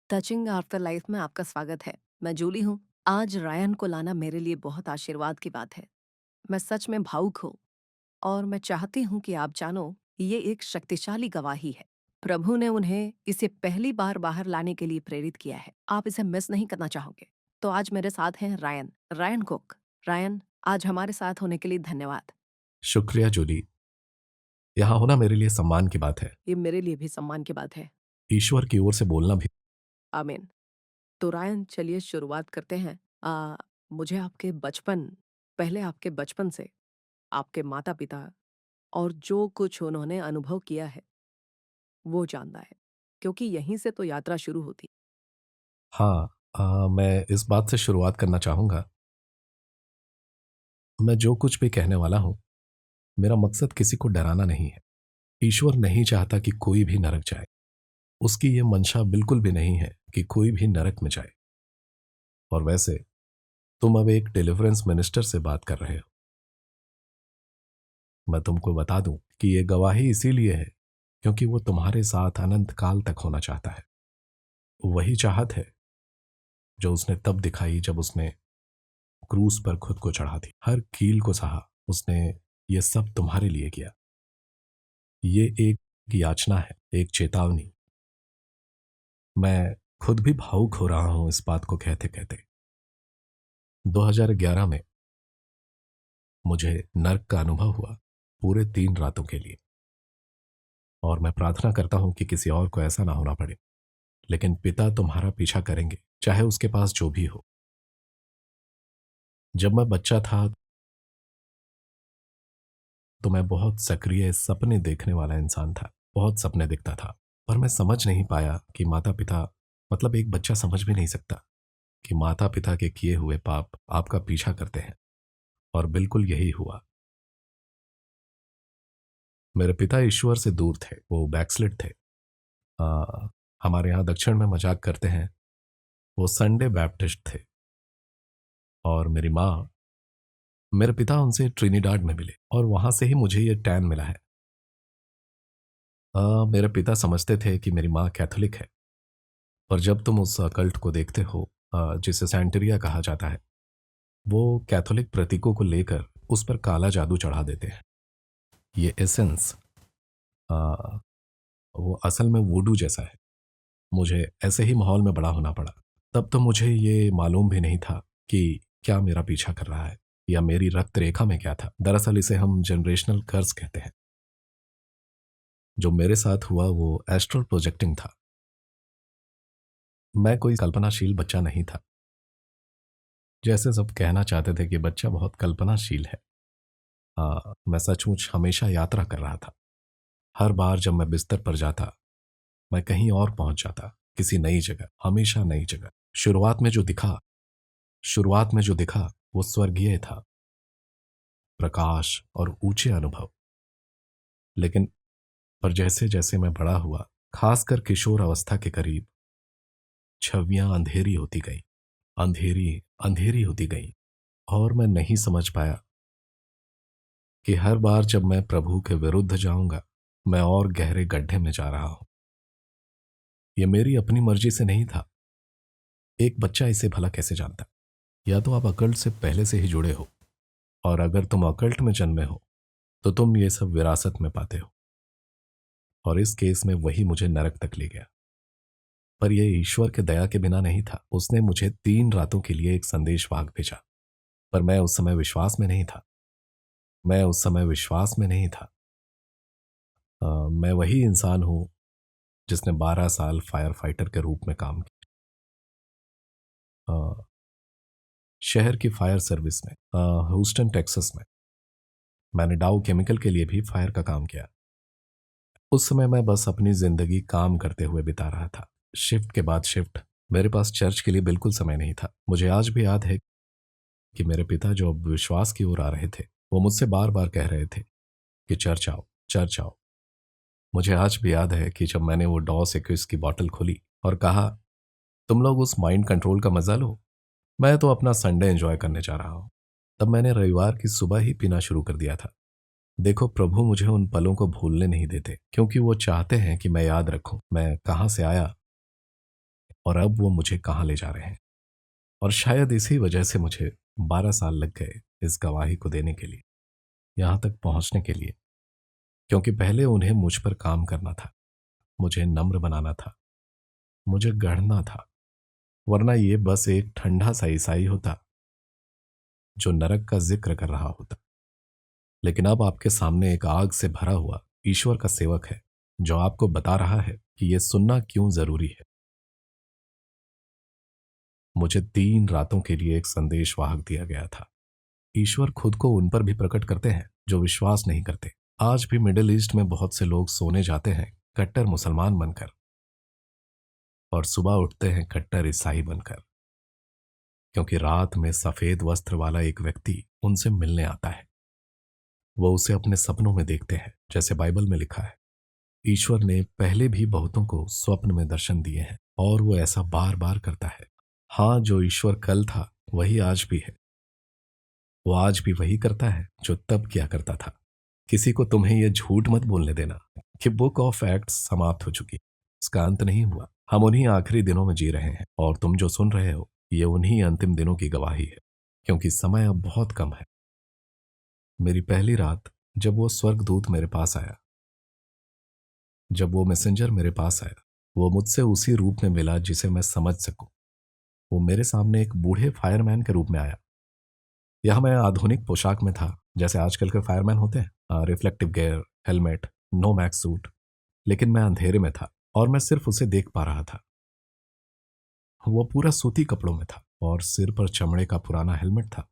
Touching after life में आपका स्वागत है। मैं जूली हूँ। आज रायन को लाना मेरे लिए बहुत आशीर्वाद की बात है। मैं सच में भावुक हूँ और मैं चाहती हूँ कि आप जानो, ये एक शक्तिशाली गवाही है। प्रभु ने उन्हें इसे पहली बार बाहर लाने के लिए प्रेरित किया है। आप इसे मिस नहीं करना चाहोगे। तो आज मेरे साथ हैं रायन, रायन कुक। रायन, आज हमारे साथ होने के लिए धन्यवाद। शुक्रिया जूली। यहाँ होना मेरे लिए सम्मान की बात है। ये मेरे लिए भी सम्मान की बात है। ईश्वर की ओर से बोलना भी। आमीन। तो रायन, चलिए शुरुआत करते हैं। मुझे आपके बचपन, पहले आपके बचपन से आपके माता-पिता और जो कुछ उन्होंने अनुभव किया है, वो जानना है, क्योंकि यहीं से तो यात्रा शुरू होती। हाँ, मैं इस बात से शुरुआत करना चाहूँगा। मैं जो कुछ भी कहने वाला हूँ, मेरा मकसद किसी को डराना नहीं है। ईश्वर नहीं चाहता कि कोई भी नरक जाए। उसकी ये मंशा बिल्कुल भी नहीं है कि कोई भी नरक में जाए। और वैसे तुम अब एक डिलीवरेंस मिनिस्टर से बात कर रहे हो। मैं तुमको बता दूं कि ये गवाही इसीलिए है क्योंकि वो तुम्हारे साथ अनंत काल तक होना चाहता है। वही चाहत है जो उसने तब दिखाई जब उसने क्रूस पर खुद को चढ़ा दी, हर कील को सहा उसने। ये सब तुम्हारे लिए किया। ये एक याचना है, एक चेतावनी। मैं खुद भी भावुक हो रहा हूं इस बात को कहते कहते। 2011 में मुझे नर्क का अनुभव हुआ, पूरे 3 रातों के लिए। और मैं प्रार्थना करता हूं कि किसी और को ऐसा ना होना पड़े। लेकिन पिता तुम्हारा पीछा करेंगे, चाहे उसके पास जो भी हो। जब मैं बच्चा था तो मैं बहुत सक्रिय सपने देखने वाला इंसान था। बहुत सपने देखता था। पर मैं समझ नहीं पाया कि माता पिता, मतलब एक बच्चा समझ भी नहीं सकता कि माता पिता के किए हुए पाप आपका पीछा करते हैं। और बिल्कुल यही हुआ। मेरे पिता ईश्वर से दूर थे, वो बैकस्लिड थे। हमारे यहाँ दक्षिण में मजाक करते हैं, वो संडे बैप्टिस्ट थे। और मेरी माँ, मेरे पिता उनसे ट्रिनिडाड में मिले और वहां से ही मुझे ये टैन मिला है। मेरे पिता समझते थे कि मेरी माँ कैथोलिक है। पर जब तुम उस कल्ट को देखते हो, जिसे सैंटेरिया कहा जाता है, वो कैथोलिक प्रतीकों को लेकर उस पर काला जादू चढ़ा देते हैं। ये एसेंस, वो असल में वुडू जैसा है। मुझे ऐसे ही माहौल में बड़ा होना पड़ा। तब तो मुझे ये मालूम भी नहीं था कि क्या मेरा पीछा कर रहा है या मेरी रक्त रेखा में क्या था। दरअसल इसे हम जनरेशनल कर्स कहते हैं। जो मेरे साथ हुआ वो एस्ट्रल प्रोजेक्टिंग था। मैं कोई कल्पनाशील बच्चा नहीं था। जैसे सब कहना चाहते थे कि बच्चा बहुत कल्पनाशील है। हाँ, मैं सचमुच हमेशा यात्रा कर रहा था। हर बार जब मैं बिस्तर पर जाता, मैं कहीं और पहुंच जाता, किसी नई जगह, हमेशा नई जगह। शुरुआत में जो दिखा वो स्वर्गीय था, प्रकाश और ऊंचे अनुभव। लेकिन पर जैसे जैसे मैं बड़ा हुआ, खासकर किशोर अवस्था के करीब, छवियां अंधेरी होती गई, अंधेरी अंधेरी होती गई। और मैं नहीं समझ पाया कि हर बार जब मैं प्रभु के विरुद्ध जाऊंगा, मैं और गहरे गड्ढे में जा रहा हूं। यह मेरी अपनी मर्जी से नहीं था। एक बच्चा इसे भला कैसे जानता? या तो आप अकल्ट से पहले से ही जुड़े हो, और अगर तुम अकल्ट में जन्मे हो तो तुम ये सब विरासत में पाते हो। और इस केस में वही मुझे नरक तक ले गया। पर यह ईश्वर के दया के बिना नहीं था। उसने मुझे 3 रातों के लिए एक संदेश वाहक भेजा। पर मैं उस समय विश्वास में नहीं था। मैं उस समय विश्वास में नहीं था। मैं वही इंसान हूं जिसने 12 साल फायर फाइटर के रूप में काम किया, शहर की फायर सर्विस में, ह्यूस्टन टेक्सास में। मैंने डाउ केमिकल के लिए भी फायर का काम किया। उस समय मैं बस अपनी जिंदगी काम करते हुए बिता रहा था, शिफ्ट के बाद शिफ्ट। मेरे पास चर्च के लिए बिल्कुल समय नहीं था। मुझे आज भी याद है कि मेरे पिता जो अब विश्वास की ओर आ रहे थे, वो मुझसे बार बार कह रहे थे कि चर्च आओ, चर्च आओ। मुझे आज भी याद है कि जब मैंने वो डॉस 21 की बॉटल खोली और कहा, तुम लोग उस माइंड कंट्रोल का मजा लो, मैं तो अपना संडे एंजॉय करने जा रहा हूं। तब मैंने रविवार की सुबह ही पीना शुरू कर दिया था। देखो, प्रभु मुझे उन पलों को भूलने नहीं देते, क्योंकि वो चाहते हैं कि मैं याद रखूं मैं कहां से आया और अब वो मुझे कहाँ ले जा रहे हैं। और शायद इसी वजह से मुझे 12 साल लग गए इस गवाही को देने के लिए, यहाँ तक पहुंचने के लिए। क्योंकि पहले उन्हें मुझ पर काम करना था, मुझे नम्र बनाना था, मुझे गढ़ना था, वरना ये बस एक ठंडा सा ईसाई होता जो नरक का जिक्र कर रहा होता। लेकिन अब आपके सामने एक आग से भरा हुआ ईश्वर का सेवक है जो आपको बता रहा है कि यह सुनना क्यों जरूरी है। मुझे 3 रातों के लिए एक संदेश वाहक दिया गया था। ईश्वर खुद को उन पर भी प्रकट करते हैं जो विश्वास नहीं करते। आज भी मिडिल ईस्ट में बहुत से लोग सोने जाते हैं कट्टर मुसलमान बनकर और सुबह उठते हैं कट्टर ईसाई बनकर, क्योंकि रात में सफेद वस्त्र वाला एक व्यक्ति उनसे मिलने आता है। वो उसे अपने सपनों में देखते हैं, जैसे बाइबल में लिखा है। ईश्वर ने पहले भी बहुतों को स्वप्न में दर्शन दिए हैं और वो ऐसा बार बार करता है। हाँ, जो ईश्वर कल था वही आज भी है। वो आज भी वही करता है जो तब किया करता था। किसी को तुम्हें यह झूठ मत बोलने देना कि बुक ऑफ एक्ट्स समाप्त हो चुकी। इसका अंत नहीं हुआ। हम उन्हीं आखिरी दिनों में जी रहे हैं और तुम जो सुन रहे हो ये उन्हीं अंतिम दिनों की गवाही है, क्योंकि समय अब बहुत कम है। मेरी पहली रात जब वो स्वर्गदूत मेरे पास आया, जब वो मैसेंजर मेरे पास आया, वो मुझसे उसी रूप में मिला जिसे मैं समझ सकूं। वो मेरे सामने एक बूढ़े फायरमैन के रूप में आया। यह मैं आधुनिक पोशाक में था, जैसे आजकल के फायरमैन होते हैं, reflective gear, helmet, Nomex suit. लेकिन मैं अंधेरे में था और मैं सिर्फ उसे देख पा रहा था। वो पूरा सूती कपड़ों में था और सिर पर चमड़े का पुराना हेलमेट था।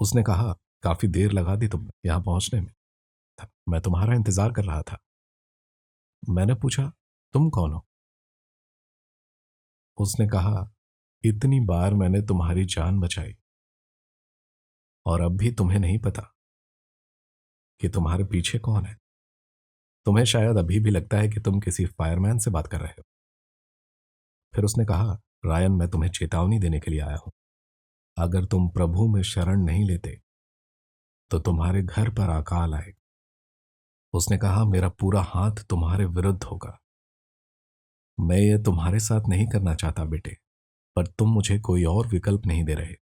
उसने कहा, काफी देर लगा दी तुमने यहां पहुंचने में। मैं तुम्हारा इंतजार कर रहा था। मैंने पूछा, तुम कौन हो? उसने कहा, इतनी बार मैंने तुम्हारी जान बचाई और अब भी तुम्हें नहीं पता कि तुम्हारे पीछे कौन है। तुम्हें शायद अभी भी लगता है कि तुम किसी फायरमैन से बात कर रहे हो। फिर उसने कहा, रायन, मैं तुम्हें चेतावनी देने के लिए आया हूं। अगर तुम प्रभु में शरण नहीं लेते तो तुम्हारे घर पर अकाल आए। उसने कहा, मेरा पूरा हाथ तुम्हारे विरुद्ध होगा। मैं ये तुम्हारे साथ नहीं करना चाहता बेटे, पर तुम मुझे कोई और विकल्प नहीं दे रहे।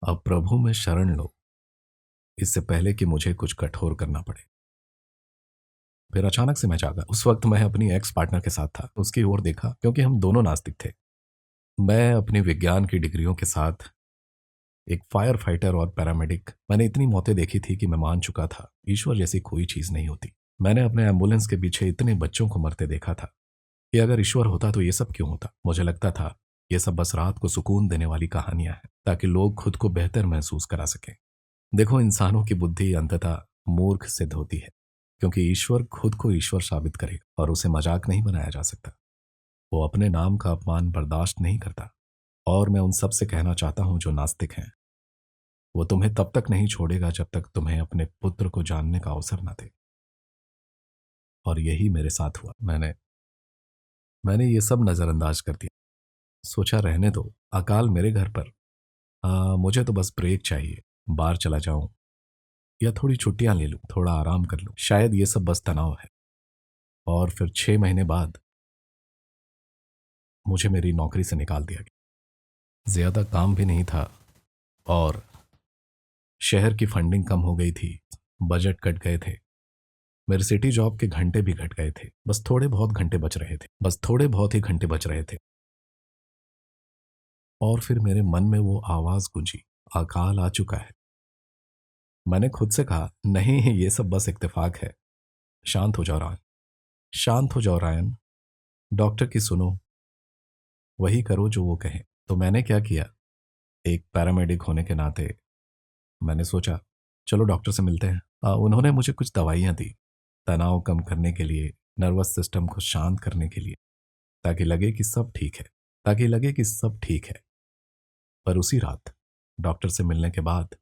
अब प्रभु में शरण लो, इससे पहले कि मुझे कुछ कठोर करना पड़े। फिर अचानक से मैं जागा। उस वक्त मैं अपनी एक्स पार्टनर के साथ था। उसकी ओर देखा, क्योंकि हम दोनों नास्तिक थे। मैं अपनी विज्ञान की डिग्रियों के साथ एक फायर फाइटर और पैरामेडिक। मैंने इतनी मौतें देखी थी कि मैं मान चुका था ईश्वर जैसी कोई चीज नहीं होती। मैंने अपने एम्बुलेंस के पीछे इतने बच्चों को मरते देखा था कि अगर ईश्वर होता तो ये सब क्यों होता। मुझे लगता था ये सब बस रात को सुकून देने वाली कहानियां हैं, ताकि लोग खुद को बेहतर महसूस करा सकें। देखो, इंसानों की बुद्धि अंततः मूर्ख सिद्ध होती है, क्योंकि ईश्वर खुद को ईश्वर साबित करेगा और उसे मजाक नहीं बनाया जा सकता। वो अपने नाम का अपमान बर्दाश्त नहीं करता। और मैं उन सब से कहना चाहता हूं जो नास्तिक हैं, वो तुम्हें तब तक नहीं छोड़ेगा जब तक तुम्हें अपने पुत्र को जानने का अवसर न दे। और यही मेरे साथ हुआ। मैंने ये सब नजरअंदाज कर दिया। सोचा, रहने दो, अकाल मेरे घर पर। मुझे तो बस ब्रेक चाहिए, बाहर चला जाऊं या थोड़ी छुट्टियां ले लूं, थोड़ा आराम कर लूं। शायद ये सब बस तनाव है। और फिर 6 महीने बाद मुझे मेरी नौकरी से निकाल दिया गया। ज्यादा काम भी नहीं था और शहर की फंडिंग कम हो गई थी, बजट कट गए थे। मेरे सिटी जॉब के घंटे भी घट गए थे। बस थोड़े बहुत घंटे बच रहे थे, बस थोड़े बहुत ही घंटे बच रहे थे। और फिर मेरे मन में वो आवाज गूंजी, अकाल आ चुका है। मैंने खुद से कहा, नहीं, ये सब बस इत्तेफाक है। शांत हो जाओ रायन, शांत हो जाओ रायन। डॉक्टर की सुनो, वही करो जो वो कहे। तो मैंने क्या किया, एक पैरामेडिक होने के नाते मैंने सोचा, चलो डॉक्टर से मिलते हैं। उन्होंने मुझे कुछ दवाइयाँ दी, तनाव कम करने के लिए, नर्वस सिस्टम को शांत करने के लिए, ताकि लगे कि सब ठीक है, ताकि लगे कि सब ठीक है। पर उसी रात डॉक्टर से मिलने के बाद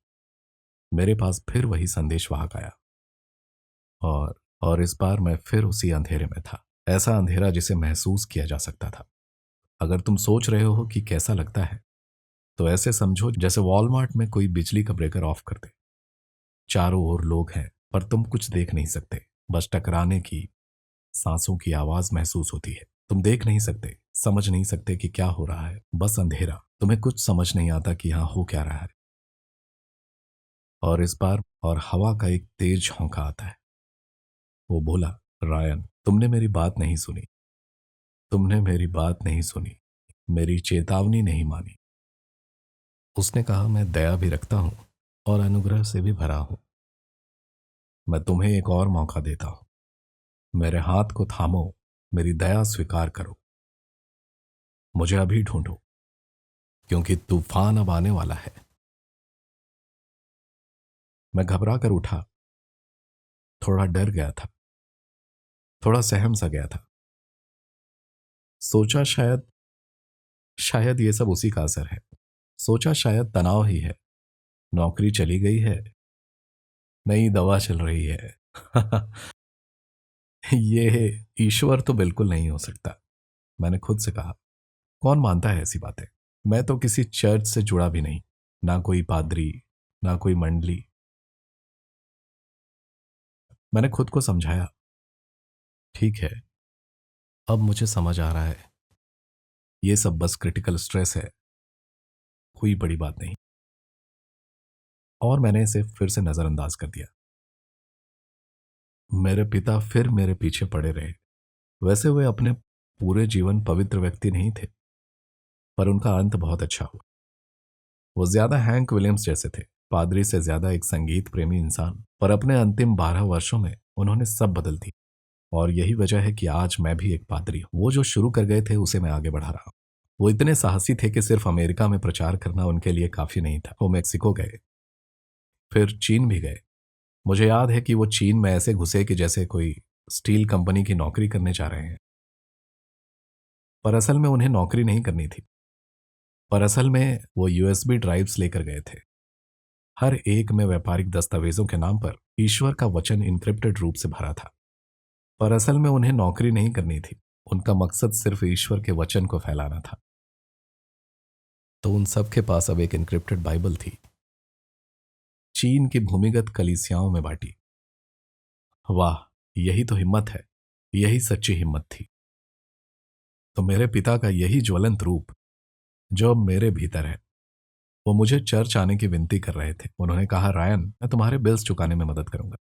मेरे पास फिर वही संदेशवाहक आया और इस बार मैं फिर उसी अंधेरे में था। ऐसा अंधेरा जिसे महसूस किया जा सकता था। अगर तुम सोच रहे हो कि कैसा लगता है, तो ऐसे समझो जैसे वॉलमार्ट में कोई बिजली का ब्रेकर ऑफ कर दे। चारों ओर लोग हैं पर तुम कुछ देख नहीं सकते, बस टकराने की सांसों की आवाज महसूस होती है। तुम देख नहीं सकते, समझ नहीं सकते कि क्या हो रहा है, बस अंधेरा। तुम्हें कुछ समझ नहीं आता कि यहां हो क्या रहा है। और इस बार और हवा का एक तेज झोंका आता है। वो बोला, रायन, तुमने मेरी बात नहीं सुनी। तुमने मेरी बात नहीं सुनी, मेरी चेतावनी नहीं मानी। उसने कहा, मैं दया भी रखता हूं और अनुग्रह से भी भरा हूं। मैं तुम्हें एक और मौका देता हूं। मेरे हाथ को थामो, मेरी दया स्वीकार करो। मुझे अभी ढूंढो, क्योंकि तूफान अब आने वाला है। मैं घबरा कर उठा, थोड़ा डर गया था, थोड़ा सहम सा गया था। सोचा शायद शायद ये सब उसी का असर है। सोचा शायद तनाव ही है। नौकरी चली गई है, नई दवा चल रही है। ये ईश्वर तो बिल्कुल नहीं हो सकता। मैंने खुद से कहा, कौन मानता है ऐसी बातें। मैं तो किसी चर्च से जुड़ा भी नहीं, ना कोई पादरी, ना कोई मंडली। मैंने खुद को समझाया, ठीक है, अब मुझे समझ आ रहा है, ये सब बस क्रिटिकल स्ट्रेस है, कोई बड़ी बात नहीं। और मैंने इसे फिर से नजरअंदाज कर दिया। मेरे पिता फिर मेरे पीछे पड़े रहे। वैसे वे अपने पूरे जीवन पवित्र व्यक्ति नहीं थे, पर उनका अंत बहुत अच्छा हुआ। वो ज्यादा हैंक विलियम्स जैसे थे, पादरी से ज्यादा एक संगीत प्रेमी इंसान। पर अपने अंतिम 12 वर्षों में उन्होंने सब बदल दी। और यही वजह है कि आज मैं भी एक पादरी हूं। वो जो शुरू कर गए थे उसे मैं आगे बढ़ा रहा हूं। वो इतने साहसी थे कि सिर्फ अमेरिका में प्रचार करना उनके लिए काफी नहीं था। वो मेक्सिको गए, फिर चीन भी गए। मुझे याद है कि वो चीन में ऐसे घुसे कि जैसे कोई स्टील कंपनी की नौकरी करने जा रहे हैं। पर असल में उन्हें नौकरी नहीं करनी थी। पर असल में वो यूएसबी ड्राइव्स लेकर गए थे। हर एक में व्यापारिक दस्तावेजों के नाम पर ईश्वर का वचन इनक्रिप्टेड रूप से भरा था। पर असल में उन्हें नौकरी नहीं करनी थी। उनका मकसद सिर्फ ईश्वर के वचन को फैलाना था। तो उन सब के पास अब एक इनक्रिप्टेड बाइबल थी, चीन की भूमिगत कलीसियाओं में बांटी। वाह, यही तो हिम्मत है, यही सच्ची हिम्मत थी। तो मेरे पिता का यही ज्वलंत रूप जो अब मेरे भीतर है। वो मुझे चर्च आने की विनती कर रहे थे। उन्होंने कहा, रायन, मैं तुम्हारे बिल्स चुकाने में मदद करूंगा,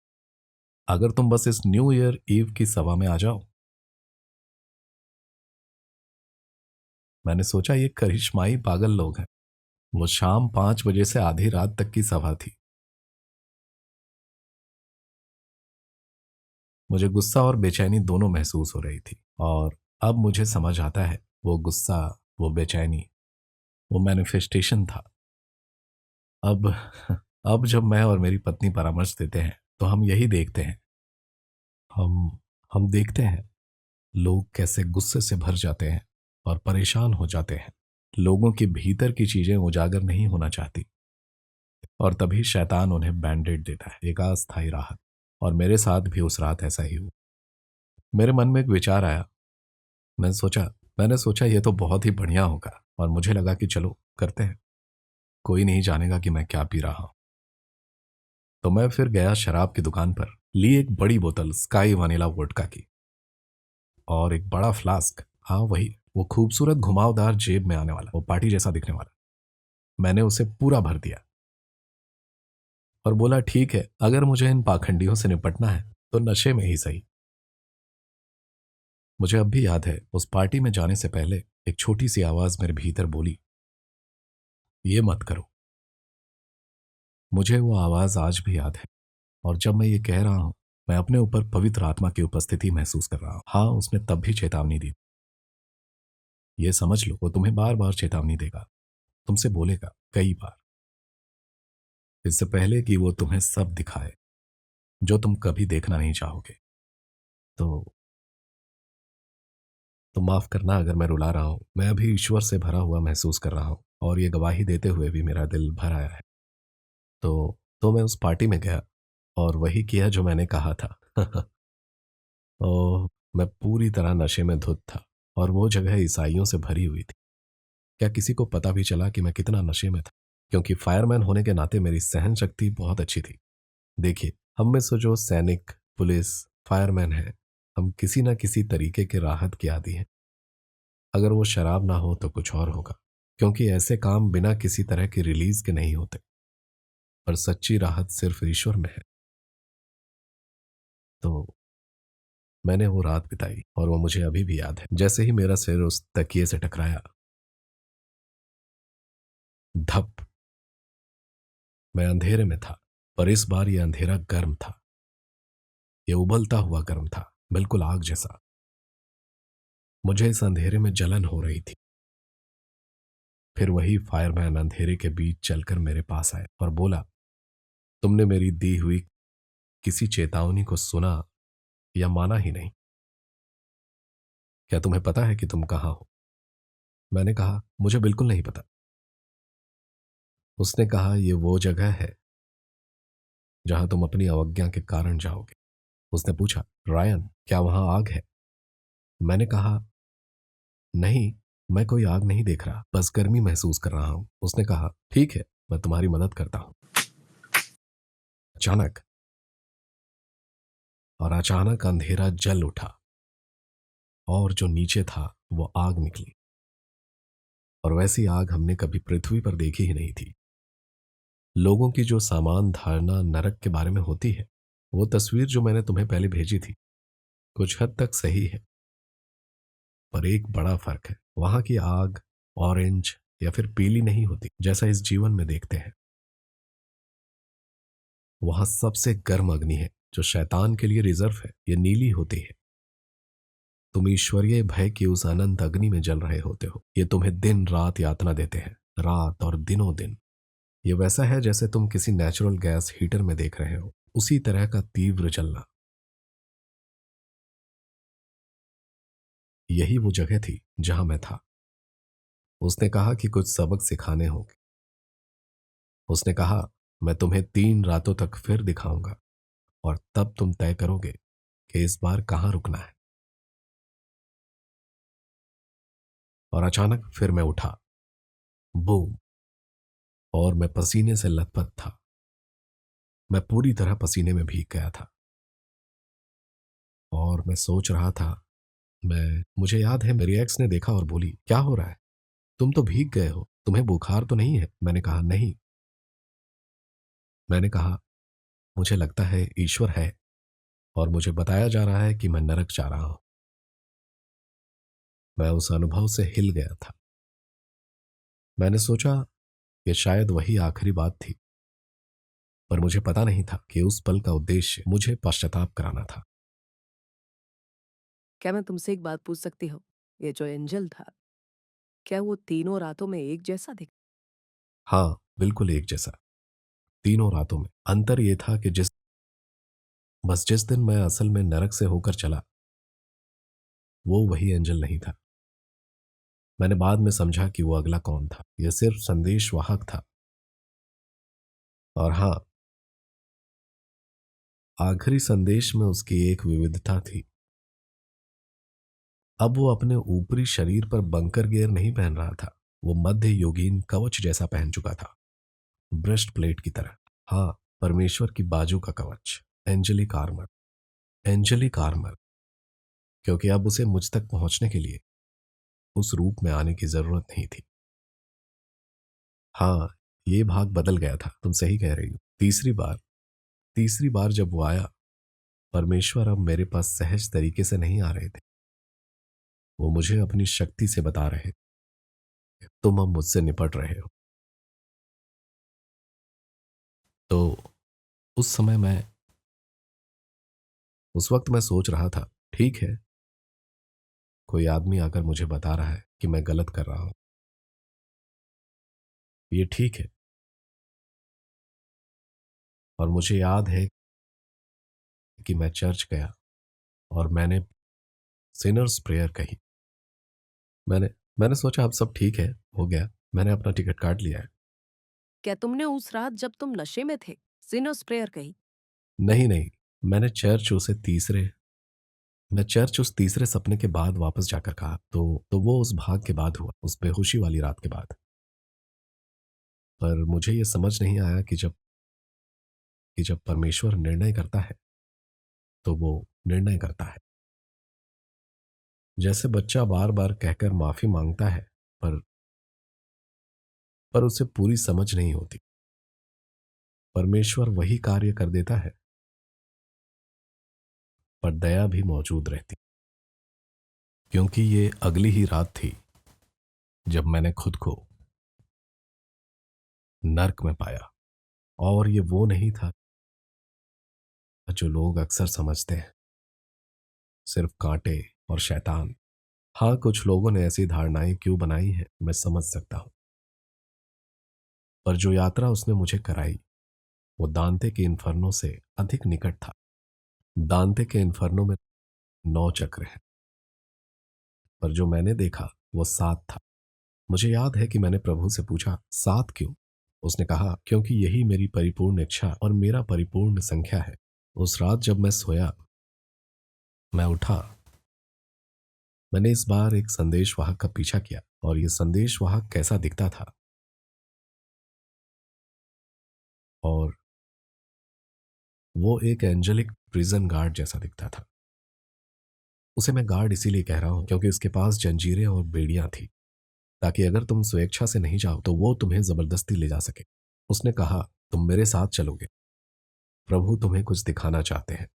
अगर तुम बस इस न्यू ईयर ईव की सभा में आ जाओ। मैंने सोचा, ये करिश्माई पागल लोग हैं। वो शाम 5 बजे से आधी रात तक की सभा थी। मुझे गुस्सा और बेचैनी दोनों महसूस हो रही थी। और अब मुझे समझ आता है, वो गुस्सा, वो बेचैनी, वो मैनिफेस्टेशन था। अब अब जब मैं और मेरी पत्नी परामर्श देते हैं तो हम यही देखते हैं। हम हम देखते हैं लोग कैसे गुस्से से भर जाते हैं और परेशान हो जाते हैं। लोगों के भीतर की चीजें उजागर नहीं होना चाहती, और तभी शैतान उन्हें बैंडेड देता है, एक अस्थायी राहत। और मेरे साथ भी उस रात ऐसा ही हुआ। मेरे मन में एक विचार आया। मैंने सोचा ये तो बहुत ही बढ़िया होगा, और मुझे लगा कि चलो करते हैं। कोई नहीं जानेगा कि मैं क्या पी रहा हूं। तो मैं फिर गया शराब की दुकान पर, ली एक बड़ी बोतल स्काई वनीला वोडका की और एक बड़ा फ्लास्क। हाँ वही, वो खूबसूरत घुमावदार जेब में आने वाला, वो पार्टी जैसा दिखने वाला। मैंने उसे पूरा भर दिया और बोला, ठीक है, अगर मुझे इन पाखंडियों से निपटना है तो नशे में ही सही। मुझे अब भी याद है, उस पार्टी में जाने से पहले एक छोटी सी आवाज मेरे भीतर बोली, ये मत करो। मुझे वो आवाज आज भी याद है। और जब मैं ये कह रहा हूं, मैं अपने ऊपर पवित्र आत्मा की उपस्थिति महसूस कर रहा हूं। हाँ, उसने तब भी चेतावनी दी। ये समझ लो, वो तुम्हें बार बार चेतावनी देगा, तुमसे बोलेगा कई बार, इससे पहले कि वो तुम्हें सब दिखाए जो तुम कभी देखना नहीं चाहोगे। तो माफ करना अगर मैं रुला रहा हूं। मैं अभी ईश्वर से भरा हुआ महसूस कर रहा हूं, और ये गवाही देते हुए भी मेरा दिल भर आया है। मैं उस पार्टी में गया और वही किया जो मैंने कहा था। ओ, मैं पूरी तरह नशे में धुत था, और वो जगह ईसाइयों से भरी हुई थी। क्या किसी को पता भी चला कि मैं कितना नशे में था? क्योंकि फायरमैन होने के नाते मेरी सहन शक्ति बहुत अच्छी थी। देखिए, हम में से जो सैनिक, पुलिस, फायरमैन हैं, हम किसी न किसी तरीके के राहत के आदी हैं। अगर वो शराब ना हो तो कुछ और होगा, क्योंकि ऐसे काम बिना किसी तरह की रिलीज के नहीं होते। पर सच्ची राहत सिर्फ ईश्वर में है। तो मैंने वो रात बिताई और वो मुझे अभी भी याद है। जैसे ही मेरा सिर उस तकिए से टकराया, धप। मैं अंधेरे में था, पर इस बार ये अंधेरा गर्म था। ये उबलता हुआ गर्म था, बिल्कुल आग जैसा। मुझे इस अंधेरे में जलन हो रही थी। फिर वही फायरमैन अंधेरे के बीच चलकर मेरे पास आया और बोला, तुमने मेरी दी हुई किसी चेतावनी को सुना या माना ही नहीं। क्या तुम्हें पता है कि तुम कहाँ हो? मैंने कहा, मुझे बिल्कुल नहीं पता। उसने कहा, ये वो जगह है जहां तुम अपनी अवज्ञा के कारण जाओगे। उसने पूछा, रायन, क्या वहां आग है? मैंने कहा, नहीं, मैं कोई आग नहीं देख रहा, बस गर्मी महसूस कर रहा हूं। उसने कहा, ठीक है, मैं तुम्हारी मदद करता हूं। अचानक अचानक अंधेरा जल उठा और जो नीचे था वो आग निकली। और वैसी आग हमने कभी पृथ्वी पर देखी ही नहीं थी। लोगों की जो सामान धारणा नरक के बारे में होती है, वो तस्वीर जो मैंने तुम्हें पहले भेजी थी, कुछ हद तक सही है। पर एक बड़ा फर्क है, वहां की आग ऑरेंज या फिर पीली नहीं होती जैसा इस जीवन में देखते हैं। वहां सबसे गर्म अग्नि है जो शैतान के लिए रिजर्व है, ये नीली होती है। तुम ईश्वरीय भय की उस अनंत अग्नि में जल रहे होते हो। ये तुम्हें दिन रात यातना देते हैं, रात और दिनों दिन। ये वैसा है जैसे तुम किसी नेचुरल गैस हीटर में देख रहे हो, उसी तरह का तीव्र जलना। यही वो जगह थी जहां मैं था। उसने कहा कि कुछ सबक सिखाने होंगे। उसने कहा, मैं तुम्हें 3 रातों तक फिर दिखाऊंगा और तब तुम तय करोगे कि इस बार कहां रुकना है। और अचानक फिर मैं उठा, बूम। और मैं पसीने से लथपथ था। मैं पूरी तरह पसीने में भीग गया था। और मैं सोच रहा था, मुझे याद है मेरी एक्स ने देखा और बोली, क्या हो रहा है, तुम तो भीग गए हो, तुम्हें बुखार तो नहीं है? मैंने कहा, नहीं। मैंने कहा, मुझे लगता है ईश्वर है और मुझे बताया जा रहा है कि मैं नरक जा रहा हूं। मैं उस अनुभव से हिल गया था। मैंने सोचा कि शायद वही आखिरी बात थी, पर मुझे पता नहीं था कि उस पल का उद्देश्य मुझे पश्चाताप कराना था। क्या मैं तुमसे एक बात पूछ सकती हूँ? ये जो एंजल था, क्या वो तीनों रातों में एक जैसा दिखा? हाँ, बिल्कुल एक जैसा, तीनों रातों में। अंतर यह था कि जिस दिन मैं असल में नरक से होकर चला, वो वही एंजल नहीं था। मैंने बाद में समझा कि वो अगला कौन था। यह सिर्फ संदेश वाहक था। और हाँ, आखिरी संदेश में उसकी एक विविधता थी। अब वो अपने ऊपरी शरीर पर बंकर गियर नहीं पहन रहा था, वो मध्य योगीन कवच जैसा पहन चुका था, ब्रेस्ट प्लेट की तरह। हाँ, परमेश्वर की बाजू का कवच, एंजेलिक आर्मर। एंजेलिक आर्मर, क्योंकि अब उसे मुझ तक पहुंचने के लिए उस रूप में आने की जरूरत नहीं थी। हाँ, ये भाग बदल गया था, तुम सही कह रही हो। तीसरी बार जब वो आया, परमेश्वर अब मेरे पास सहज तरीके से नहीं आ रहे थे। वो मुझे अपनी शक्ति से बता रहे थे, तुम अब मुझसे निपट रहे हो। तो उस समय उस वक्त मैं सोच रहा था, ठीक है, कोई आदमी आकर मुझे बता रहा है कि मैं गलत कर रहा हूं, ये ठीक है। और मुझे याद है कि मैं चर्च गया और मैंने सिनर्स प्रेयर कही। मैंने मैंने सोचा अब सब ठीक है, हो गया, मैंने अपना टिकट काट लिया है। क्या तुमने उस रात जब तुम नशे में थे सिनर्स प्रेयर कही? नहीं नहीं, मैंने चर्च उसे तीसरे मैं चर्च उस तीसरे सपने के बाद वापस जाकर कहा, तो वो उस भाग के बाद हुआ, उस बेहोशी वाली रात के बाद। पर मुझे ये समझ नहीं आया कि जब परमेश्वर निर्णय करता है तो वो निर्णय करता है। जैसे बच्चा बार बार कहकर माफी मांगता है, पर उसे पूरी समझ नहीं होती। परमेश्वर वही कार्य कर देता है, पर दया भी मौजूद रहती। क्योंकि ये अगली ही रात थी जब मैंने खुद को नर्क में पाया। और ये वो नहीं था जो लोग अक्सर समझते हैं, सिर्फ कांटे और शैतान। हाँ, कुछ लोगों ने ऐसी धारणाएं क्यों बनाई हैं मैं समझ सकता हूं, पर जो यात्रा उसने मुझे कराई वो दांते के इन्फर्नो से अधिक निकट था। दांते के इन्फर्नो में 9 चक्र हैं, पर जो मैंने देखा वो 7 था। मुझे याद है कि मैंने प्रभु से पूछा, 7 क्यों? उसने कहा, क्योंकि यही मेरी परिपूर्ण इच्छा और मेरा परिपूर्ण संख्या है। उस रात जब मैं सोया, मैं उठा, मैंने इस बार एक संदेशवाहक का पीछा किया। और ये संदेशवाहक कैसा दिखता था? और वो एक एंजेलिक प्रिजन गार्ड जैसा दिखता था। उसे मैं गार्ड इसीलिए कह रहा हूं क्योंकि उसके पास जंजीरें और बेड़ियां थी, ताकि अगर तुम स्वेच्छा से नहीं जाओ तो वो तुम्हें जबरदस्ती ले जा सके। उसने कहा, तुम मेरे साथ चलोगे, प्रभु तुम्हें कुछ दिखाना चाहते हैं,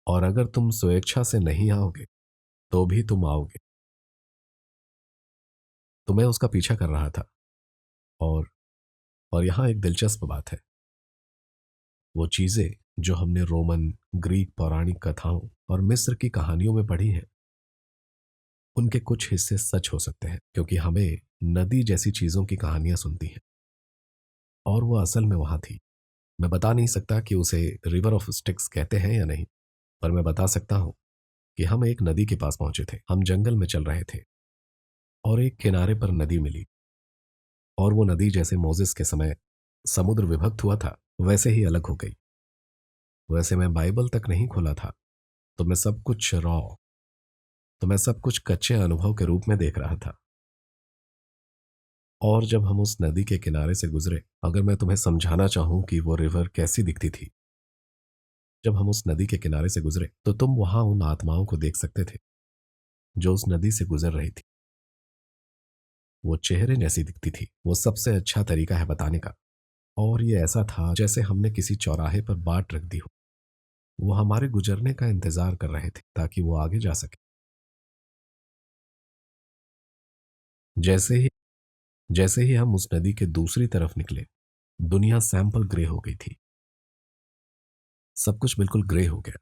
और अगर तुम स्वेच्छा से नहीं आओगे तो भी तुम आओगे। तो मैं उसका पीछा कर रहा था। और यहां एक दिलचस्प बात है, वो चीजें जो हमने रोमन, ग्रीक पौराणिक कथाओं और मिस्र की कहानियों में पढ़ी हैं, उनके कुछ हिस्से सच हो सकते हैं, क्योंकि हमें नदी जैसी चीजों की कहानियां सुनती हैं, और वो असल में वहां थी। मैं बता नहीं सकता कि उसे रिवर ऑफ स्टिक्स कहते हैं या नहीं, पर मैं बता सकता हूं कि हम एक नदी के पास पहुंचे थे। हम जंगल में चल रहे थे और एक किनारे पर नदी मिली, और वो नदी जैसे मोजेस के समय समुद्र विभक्त हुआ था वैसे ही अलग हो गई। वैसे मैं बाइबल तक नहीं खोला था, तो मैं सब कुछ रॉ तो मैं सब कुछ कच्चे अनुभव के रूप में देख रहा था। और जब हम उस नदी के किनारे से गुजरे, अगर मैं तुम्हें समझाना चाहूं कि वो रिवर कैसी दिखती थी, जब हम उस नदी के किनारे से गुजरे तो तुम वहां उन आत्माओं को देख सकते थे जो उस नदी से गुजर रही थी। वो चेहरे जैसी दिखती थी। वो सबसे अच्छा तरीका है बताने का। और ये ऐसा था जैसे हमने किसी चौराहे पर बाट रख दी हो। वो हमारे गुजरने का इंतजार कर रहे थे ताकि वो आगे जा सके। जैसे ही हम उस नदी के दूसरी तरफ निकले, दुनिया सैंपल ग्रे हो गई थी। सब कुछ बिल्कुल ग्रे हो गया।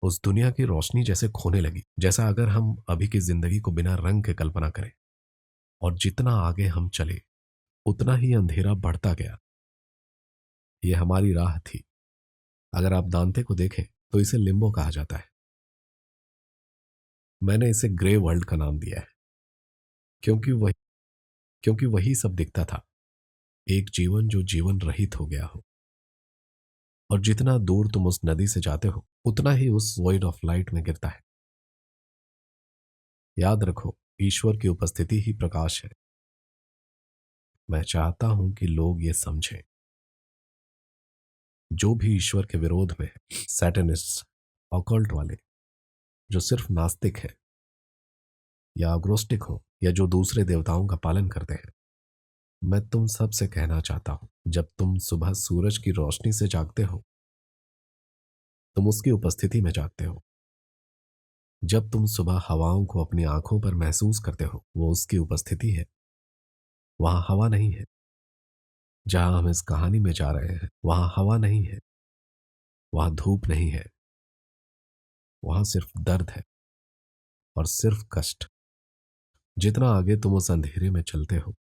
उस दुनिया की रोशनी जैसे खोने लगी, जैसा अगर हम अभी की जिंदगी को बिना रंग के कल्पना करें। और जितना आगे हम चले, उतना ही अंधेरा बढ़ता गया। ये हमारी राह थी। अगर आप दांते को देखें तो इसे लिम्बो कहा जाता है। मैंने इसे ग्रे वर्ल्ड का नाम दिया है, क्योंकि वही सब दिखता था। एक जीवन जो जीवन रहित हो गया हो। और जितना दूर तुम उस नदी से जाते हो, उतना ही उस वॉइड ऑफ लाइट में गिरता है। याद रखो, ईश्वर की उपस्थिति ही प्रकाश है। मैं चाहता हूं कि लोग ये समझें, जो भी ईश्वर के विरोध में है, सैटनिस्ट, ऑकल्ट वाले, जो सिर्फ नास्तिक है या अग्रोस्टिक हो, या जो दूसरे देवताओं का पालन करते हैं, मैं तुम सब से कहना चाहता हूं, जब तुम सुबह सूरज की रोशनी से जागते हो, तुम उसकी उपस्थिति में जागते हो। जब तुम सुबह हवाओं को अपनी आंखों पर महसूस करते हो, वो उसकी उपस्थिति है। वहां हवा नहीं है। जहां हम इस कहानी में जा रहे हैं, वहां हवा नहीं है, वहां धूप नहीं है, वहां सिर्फ दर्द है और सिर्फ कष्ट। जितना आगे तुम उस अंधेरे में चलते हो,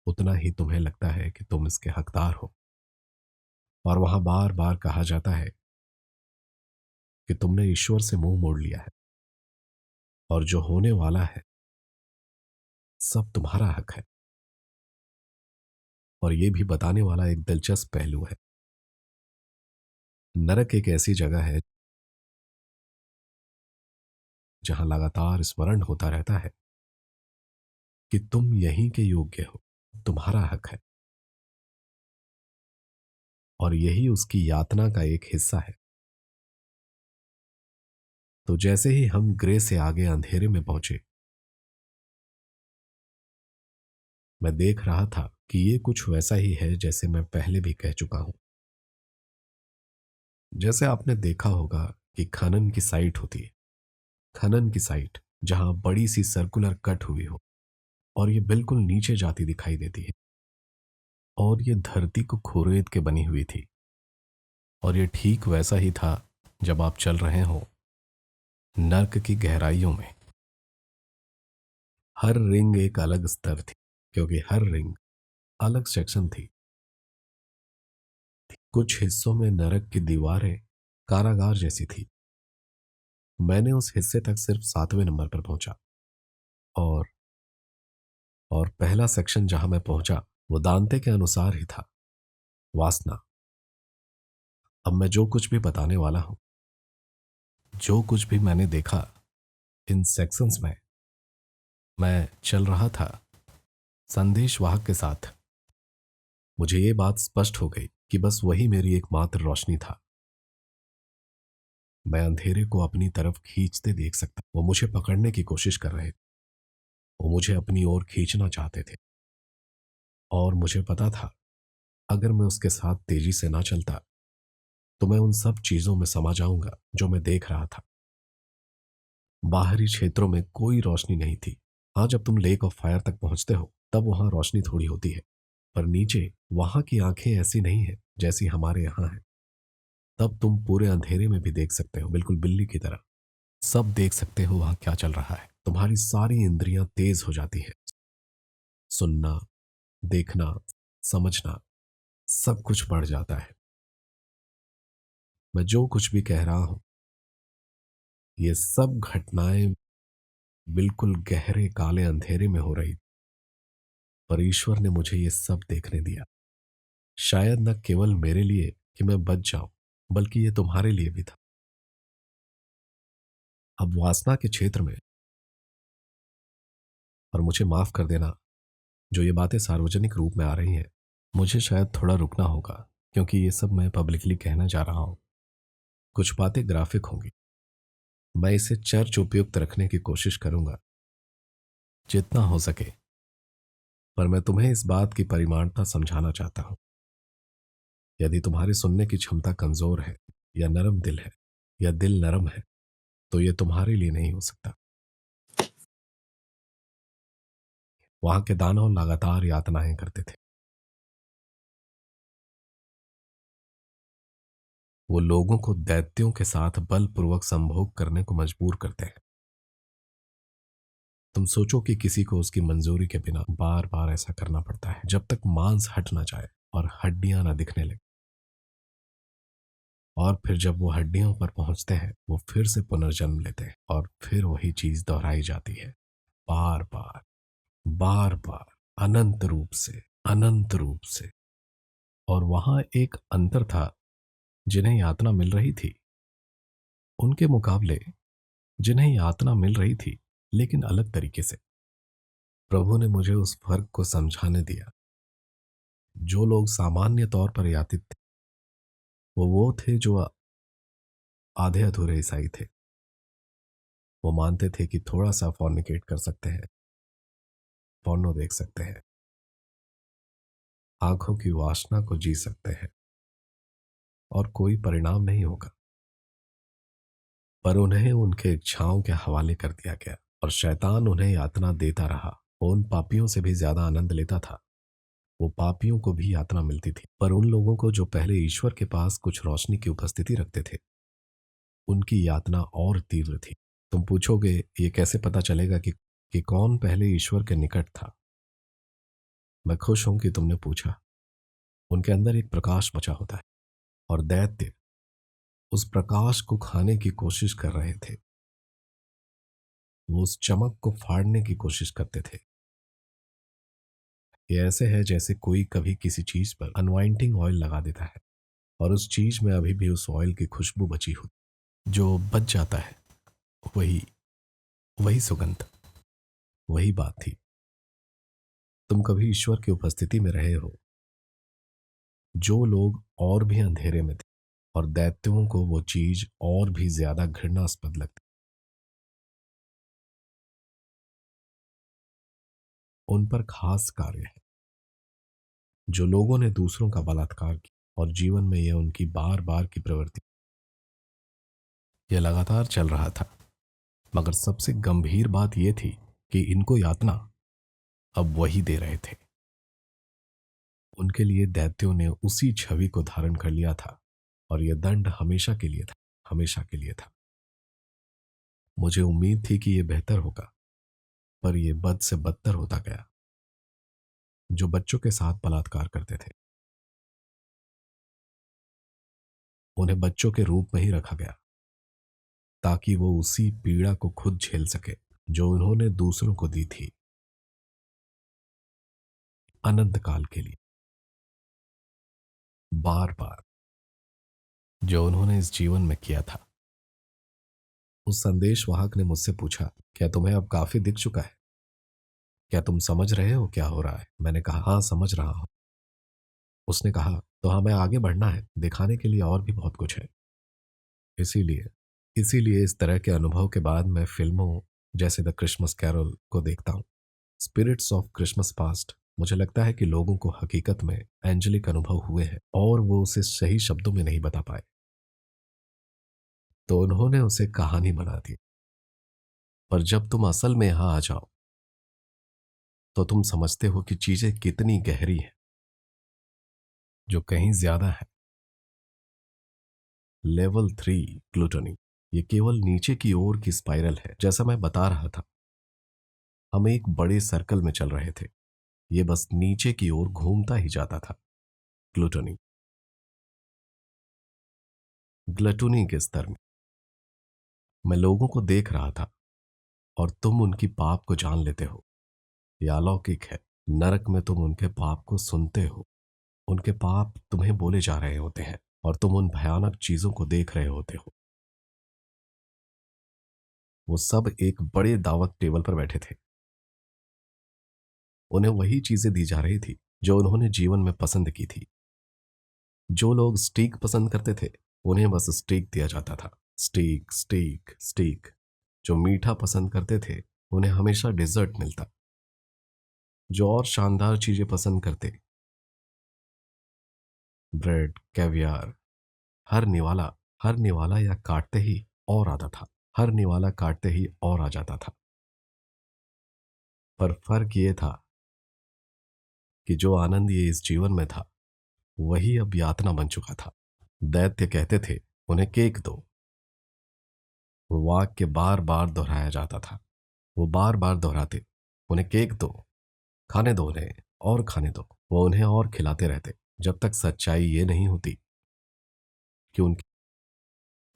उतना ही तुम्हें लगता है कि तुम इसके हकदार हो। और वहां बार बार कहा जाता है कि तुमने ईश्वर से मुंह मोड़ लिया है, और जो होने वाला है सब तुम्हारा हक है। और यह भी बताने वाला एक दिलचस्प पहलू है, नरक एक ऐसी जगह है जहां लगातार स्मरण होता रहता है कि तुम यहीं के योग्य हो, तुम्हारा हक है। और यही उसकी यातना का एक हिस्सा है। तो जैसे ही हम ग्रे से आगे अंधेरे में पहुंचे, मैं देख रहा था कि ये कुछ वैसा ही है जैसे मैं पहले भी कह चुका हूं। जैसे आपने देखा होगा कि खनन की साइट होती है, खनन की साइट जहां बड़ी सी सर्कुलर कट हुई हो और ये बिल्कुल नीचे जाती दिखाई देती है, और ये धरती को खुरेद के बनी हुई थी। और ये ठीक वैसा ही था जब आप चल रहे हो नर्क की गहराइयों में। हर रिंग एक अलग स्तर थी, क्योंकि हर रिंग अलग सेक्शन थी। कुछ हिस्सों में नरक की दीवारें कारागार जैसी थी। मैंने उस हिस्से तक सिर्फ 7वें नंबर पर पहुंचा, और पहला सेक्शन जहां मैं पहुंचा वो दांते के अनुसार ही था, वासना। अब मैं जो कुछ भी बताने वाला हूं, जो कुछ भी मैंने देखा इन सेक्शंस में, मैं चल रहा था संदेश वाहक के साथ। मुझे ये बात स्पष्ट हो गई कि बस वही मेरी एकमात्र रोशनी था। मैं अंधेरे को अपनी तरफ खींचते देख सकता। वो मुझे पकड़ने की कोशिश कर रहे थे, वो मुझे अपनी ओर खींचना चाहते थे, और मुझे पता था अगर मैं उसके साथ तेजी से ना चलता तो मैं उन सब चीजों में समा जाऊंगा जो मैं देख रहा था। बाहरी क्षेत्रों में कोई रोशनी नहीं थी। हाँ, जब तुम लेक ऑफ फायर तक पहुंचते हो तब वहां रोशनी थोड़ी होती है, पर नीचे वहां की आंखें ऐसी नहीं है जैसी हमारे यहाँ है। तब तुम पूरे अंधेरे में भी देख सकते हो, बिल्कुल बिल्ली की तरह सब देख सकते हो वहां क्या चल रहा है। तुम्हारी सारी इंद्रियां तेज हो जाती है। सुनना, देखना, समझना, सब कुछ बढ़ जाता है। मैं जो कुछ भी कह रहा हूं, ये सब घटनाएं बिल्कुल गहरे काले अंधेरे में हो रही, पर ईश्वर ने मुझे ये सब देखने दिया। शायद न केवल मेरे लिए कि मैं बच जाऊं, बल्कि ये तुम्हारे लिए भी था। अब वासना के क्षेत्र में, और मुझे माफ कर देना जो ये बातें सार्वजनिक रूप में आ रही हैं, मुझे शायद थोड़ा रुकना होगा, क्योंकि ये सब मैं पब्लिकली कहना जा रहा हूं। कुछ बातें ग्राफिक होंगी। मैं इसे चर्च उपयुक्त रखने की कोशिश करूंगा जितना हो सके, पर मैं तुम्हें इस बात की परिमाणता समझाना चाहता हूं। यदि तुम्हारी सुनने की क्षमता कमजोर है, या नरम दिल है, या दिल नरम है, तो ये तुम्हारे लिए नहीं हो सकता। वहां के दानव लगातार यातनाएं करते थे। वो लोगों को दैत्यों के साथ बलपूर्वक संभोग करने को मजबूर करते हैं। तुम सोचो कि किसी को उसकी मंजूरी के बिना बार बार ऐसा करना पड़ता है, जब तक मांस हट ना जाए और हड्डियां ना दिखने लगे। और फिर जब वो हड्डियों पर पहुंचते हैं, वो फिर से पुनर्जन्म लेते हैं, और फिर वही चीज दोहराई जाती है, बार बार, बार बार, अनंत रूप से, अनंत रूप से। और वहां एक अंतर था। जिन्हें यातना मिल रही थी, उनके मुकाबले जिन्हें यातना मिल रही थी, लेकिन अलग तरीके से, प्रभु ने मुझे उस फर्क को समझाने दिया। जो लोग सामान्य तौर पर यातित थे, वो थे जो आधे अधूरे ईसाई थे। वो मानते थे कि थोड़ा सा फॉर्निकेट कर सकते हैं, पोर्नो देख सकते हैं, आंखों की वासना को जी सकते हैं, और कोई परिणाम नहीं होगा। पर उन्हें उनके इच्छाओं के हवाले कर दिया गया, और शैतान उन्हें यातना देता रहा। वो उन पापियों से भी ज्यादा आनंद लेता था। वो पापियों को भी यातना मिलती थी, पर उन लोगों को जो पहले ईश्वर के पास कुछ रोशनी की उपस्थिति रखते थे, उनकी यातना और तीव्र थी। तुम पूछोगे ये कैसे पता चलेगा कि कौन पहले ईश्वर के निकट था। मैं खुश हूं कि तुमने पूछा। उनके अंदर एक प्रकाश बचा होता है, और दैत्य उस प्रकाश को खाने की कोशिश कर रहे थे। वो उस चमक को फाड़ने की कोशिश करते थे। ये ऐसे है जैसे कोई कभी किसी चीज पर अनवाइंटिंग ऑयल लगा देता है, और उस चीज में अभी भी उस ऑयल की खुशबू बची हो। जो बच जाता है, वही वही सुगंध, वही बात थी। तुम कभी ईश्वर की उपस्थिति में रहे हो। जो लोग और भी अंधेरे में थे, और दैत्यों को वो चीज और भी ज्यादा घृणास्पद लगती, उन पर खास कार्य है। जो लोगों ने दूसरों का बलात्कार किया और जीवन में यह उनकी बार बार की प्रवृत्ति, यह लगातार चल रहा था। मगर सबसे गंभीर बात यह थी कि इनको यातना अब वही दे रहे थे। उनके लिए दैत्यों ने उसी छवि को धारण कर लिया था और यह दंड हमेशा के लिए था, हमेशा के लिए था। मुझे उम्मीद थी कि यह बेहतर होगा, पर यह बद से बदतर होता गया। जो बच्चों के साथ बलात्कार करते थे उन्हें बच्चों के रूप में ही रखा गया, ताकि वो उसी पीड़ा को खुद झेल सके जो उन्होंने दूसरों को दी थी, अनंत काल के लिए, बार बार, जो उन्होंने इस जीवन में किया था। उस संदेश वाहक ने मुझसे पूछा, क्या तुम्हें अब काफी दिख चुका है? क्या तुम समझ रहे हो क्या हो रहा है? मैंने कहा, हाँ समझ रहा हूं। उसने कहा, तो हमें आगे बढ़ना है, दिखाने के लिए और भी बहुत कुछ है। इसीलिए इसीलिए इस तरह के अनुभव के बाद मैं फिल्मों जैसे द क्रिसमस कैरोल को देखता हूं, स्पिरिट्स ऑफ क्रिसमस पास्ट। मुझे लगता है कि लोगों को हकीकत में एंजेलिक अनुभव हुए हैं और वो उसे सही शब्दों में नहीं बता पाए, तो उन्होंने उसे कहानी बना दी। पर जब तुम असल में यहां आ जाओ तो तुम समझते हो कि चीजें कितनी गहरी हैं, जो कहीं ज्यादा है। लेवल 3 ग्लूटनी, ये केवल नीचे की ओर की स्पाइरल है। जैसा मैं बता रहा था, हम एक बड़े सर्कल में चल रहे थे, ये बस नीचे की ओर घूमता ही जाता था। ग्लूटनी, ग्लटूनी के स्तर में मैं लोगों को देख रहा था और तुम उनकी पाप को जान लेते हो। यह अलौकिक है। नरक में तुम उनके पाप को सुनते हो, उनके पाप तुम्हें बोले जा रहे होते हैं और तुम उन भयानक चीजों को देख रहे होते हो। वो सब एक बड़े दावत टेबल पर बैठे थे। उन्हें वही चीजें दी जा रही थी जो उन्होंने जीवन में पसंद की थी। जो लोग स्टीक पसंद करते थे उन्हें बस स्टीक दिया जाता था, स्टीक स्टीक स्टीक। जो मीठा पसंद करते थे उन्हें हमेशा डिजर्ट मिलता। जो और शानदार चीजें पसंद करते, ब्रेड, कैवियार, हर निवाला, हर निवाला या काटते ही और आता था, हर निवाला काटते ही और आ जाता था। पर फर्क ये था कि जो आनंद ये इस जीवन में था वही अब यातना बन चुका था। दैत्य कहते थे, उन्हें केक दो। वो वाक्य बार बार दोहराया जाता था। वो बार बार दोहराते, उन्हें केक दो, खाने दो उन्हें, और खाने दो। वो उन्हें और खिलाते रहते जब तक सच्चाई ये नहीं होती कि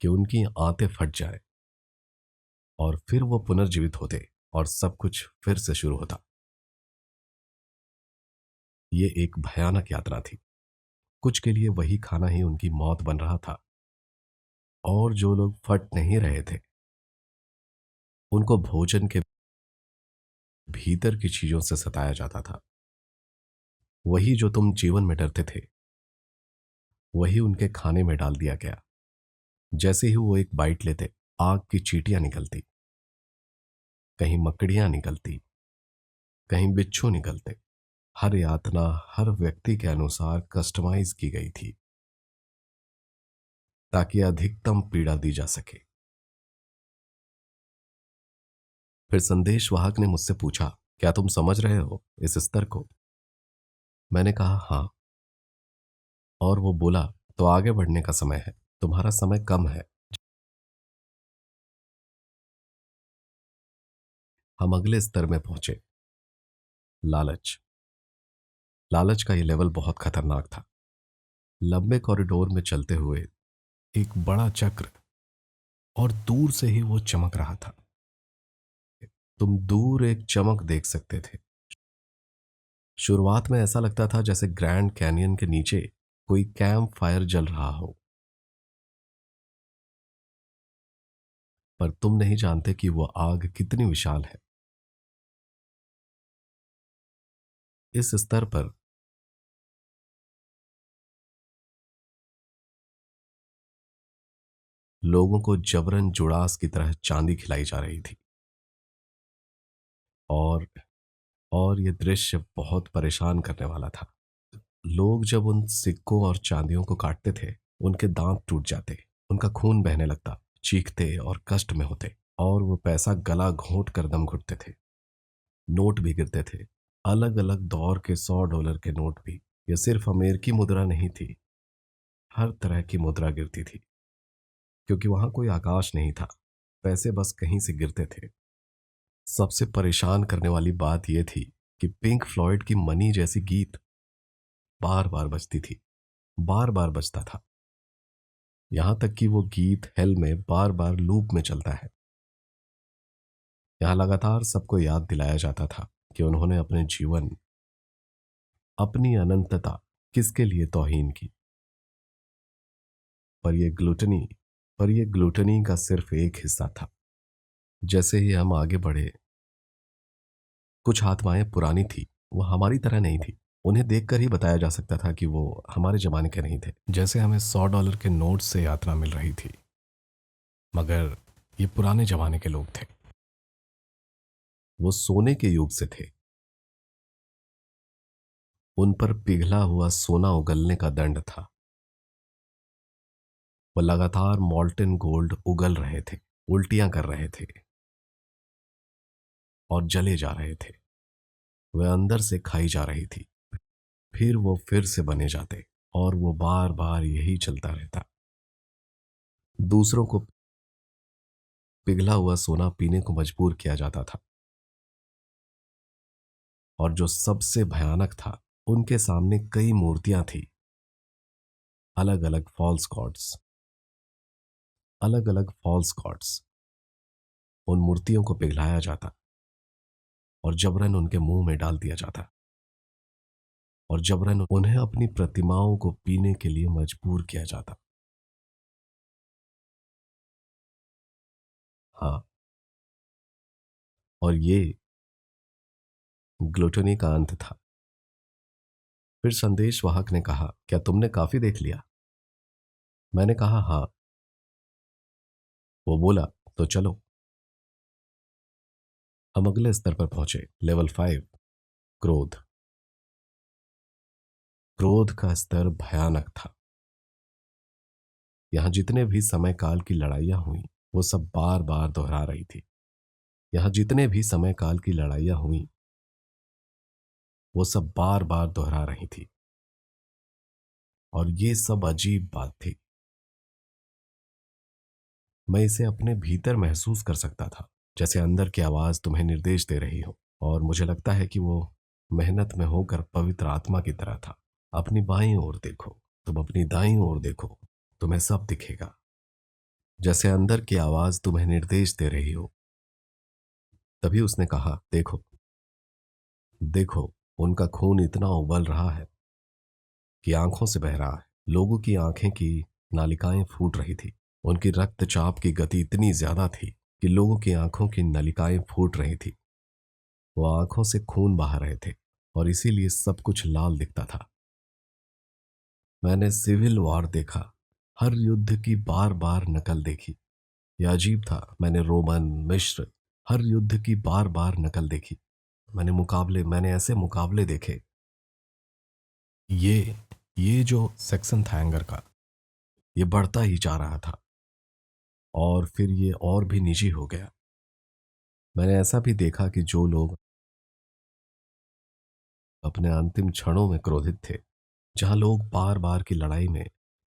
उनकी आंतें फट जाए और फिर वो पुनर्जीवित होते और सब कुछ फिर से शुरू होता। ये एक भयानक यात्रा थी। कुछ के लिए वही खाना ही उनकी मौत बन रहा था, और जो लोग फट नहीं रहे थे उनको भोजन के भीतर की चीजों से सताया जाता था। वही जो तुम जीवन में डरते थे वही उनके खाने में डाल दिया गया। जैसे ही वो एक बाइट लेते, आग की चींटियां निकलती, कहीं मकड़ियां निकलती, कहीं बिच्छू निकलते। हर यातना हर व्यक्ति के अनुसार कस्टमाइज की गई थी ताकि अधिकतम पीड़ा दी जा सके। फिर संदेशवाहक ने मुझसे पूछा, क्या तुम समझ रहे हो इस स्तर को? मैंने कहा, हाँ। और वो बोला, तो आगे बढ़ने का समय है, तुम्हारा समय कम है। हम अगले स्तर में पहुंचे, लालच। लालच का ये लेवल बहुत खतरनाक था। लंबे कॉरिडोर में चलते हुए एक बड़ा चक्र, और दूर से ही वो चमक रहा था। तुम दूर एक चमक देख सकते थे। शुरुआत में ऐसा लगता था जैसे ग्रैंड कैनियन के नीचे कोई कैंप फायर जल रहा हो। पर तुम नहीं जानते कि वो आग कितनी विशाल है। इस स्तर पर लोगों को जबरन जुड़ास की तरह चांदी खिलाई जा रही थी, और और ये दृश्य बहुत परेशान करने वाला था। लोग जब उन सिक्कों और चांदियों को काटते थे, उनके दांत टूट जाते, उनका खून बहने लगता, चीखते और कष्ट में होते, और वो पैसा गला घोंट कर दम घुटते थे। नोट भी गिरते थे, अलग अलग दौर के $100 के नोट भी। ये सिर्फ अमेरिकी मुद्रा नहीं थी, हर तरह की मुद्रा गिरती थी, क्योंकि वहां कोई आकाश नहीं था, पैसे बस कहीं से गिरते थे। सबसे परेशान करने वाली बात यह थी कि पिंक फ्लॉयड की मनी जैसी गीत बार बार बजती थी, बार बार बजता था, यहां तक कि वो गीत हेल में बार बार लूप में चलता है। यहां लगातार सबको याद दिलाया जाता था कि उन्होंने अपने जीवन, अपनी अनंतता किसके लिए तौहीन की। पर यह ग्लूटनी पर यह ग्लूटनी का सिर्फ एक हिस्सा था। जैसे ही हम आगे बढ़े, कुछ आत्माएं पुरानी थी, वो हमारी तरह नहीं थी। उन्हें देखकर ही बताया जा सकता था कि वो हमारे जमाने के नहीं थे। जैसे हमें $100 के नोट से यात्रा मिल रही थी, मगर ये पुराने जमाने के लोग थे। वो सोने के युग से थे। उन पर पिघला हुआ सोना उगलने का दंड था। वो लगातार मॉल्टन गोल्ड उगल रहे थे, उल्टियां कर रहे थे और जले जा रहे थे। वह अंदर से खाई जा रही थी, फिर वो फिर से बने जाते, और वो बार बार यही चलता रहता। दूसरों को पिघला हुआ सोना पीने को मजबूर किया जाता था, और जो सबसे भयानक था, उनके सामने कई मूर्तियां थी, अलग अलग फॉल्स गॉड्स, अलग अलग फॉल्स गॉड्स। उन मूर्तियों को पिघलाया जाता और जबरन उनके मुंह में डाल दिया जाता, और जबरन उन्हें अपनी प्रतिमाओं को पीने के लिए मजबूर किया जाता। हाँ, और ये ग्लूटनी का अंत था। फिर संदेश वाहक ने कहा, क्या तुमने काफी देख लिया? मैंने कहा हाँ। वो बोला, तो चलो। हम अगले स्तर पर पहुंचे, लेवल 5, क्रोध। क्रोध का स्तर भयानक था। यहां जितने भी समय काल की लड़ाइयां हुई, वो सब बार बार दोहरा रही थी। यहां जितने भी समय काल की लड़ाइयां हुई, वो सब बार बार दोहरा रही थी। और ये सब अजीब बात थी। मैं इसे अपने भीतर महसूस कर सकता था, जैसे अंदर की आवाज तुम्हें निर्देश दे रही हो। और मुझे लगता है कि वो मेहनत में होकर पवित्र आत्मा की तरह था। अपनी बाईं ओर देखो, तुम अपनी दाईं ओर देखो, तुम्हें सब दिखेगा। जैसे अंदर की आवाज तुम्हें निर्देश दे रही हो। तभी उसने कहा, देखो, देखो, उनका खून इतना उबल रहा है कि आंखों से बह रहा है। लोगों की आंखें की नालिकाएं फूट रही थी। उनकी रक्तचाप की गति इतनी ज्यादा थी कि लोगों की आंखों की नलिकाएं फूट रही थी। वो आंखों से खून बहा रहे थे, और इसीलिए सब कुछ लाल दिखता था। मैंने सिविल वॉर देखा, हर युद्ध की बार बार नकल देखी। यह अजीब था। मैंने रोमन, मिस्र, हर युद्ध की बार बार नकल देखी। मैंने ऐसे मुकाबले देखे। ये जो सेक्शन था एंगर का, ये बढ़ता ही जा रहा था, और फिर ये और भी निजी हो गया। मैंने ऐसा भी देखा कि जो लोग अपने अंतिम क्षणों में क्रोधित थे, जहां लोग बार बार की लड़ाई में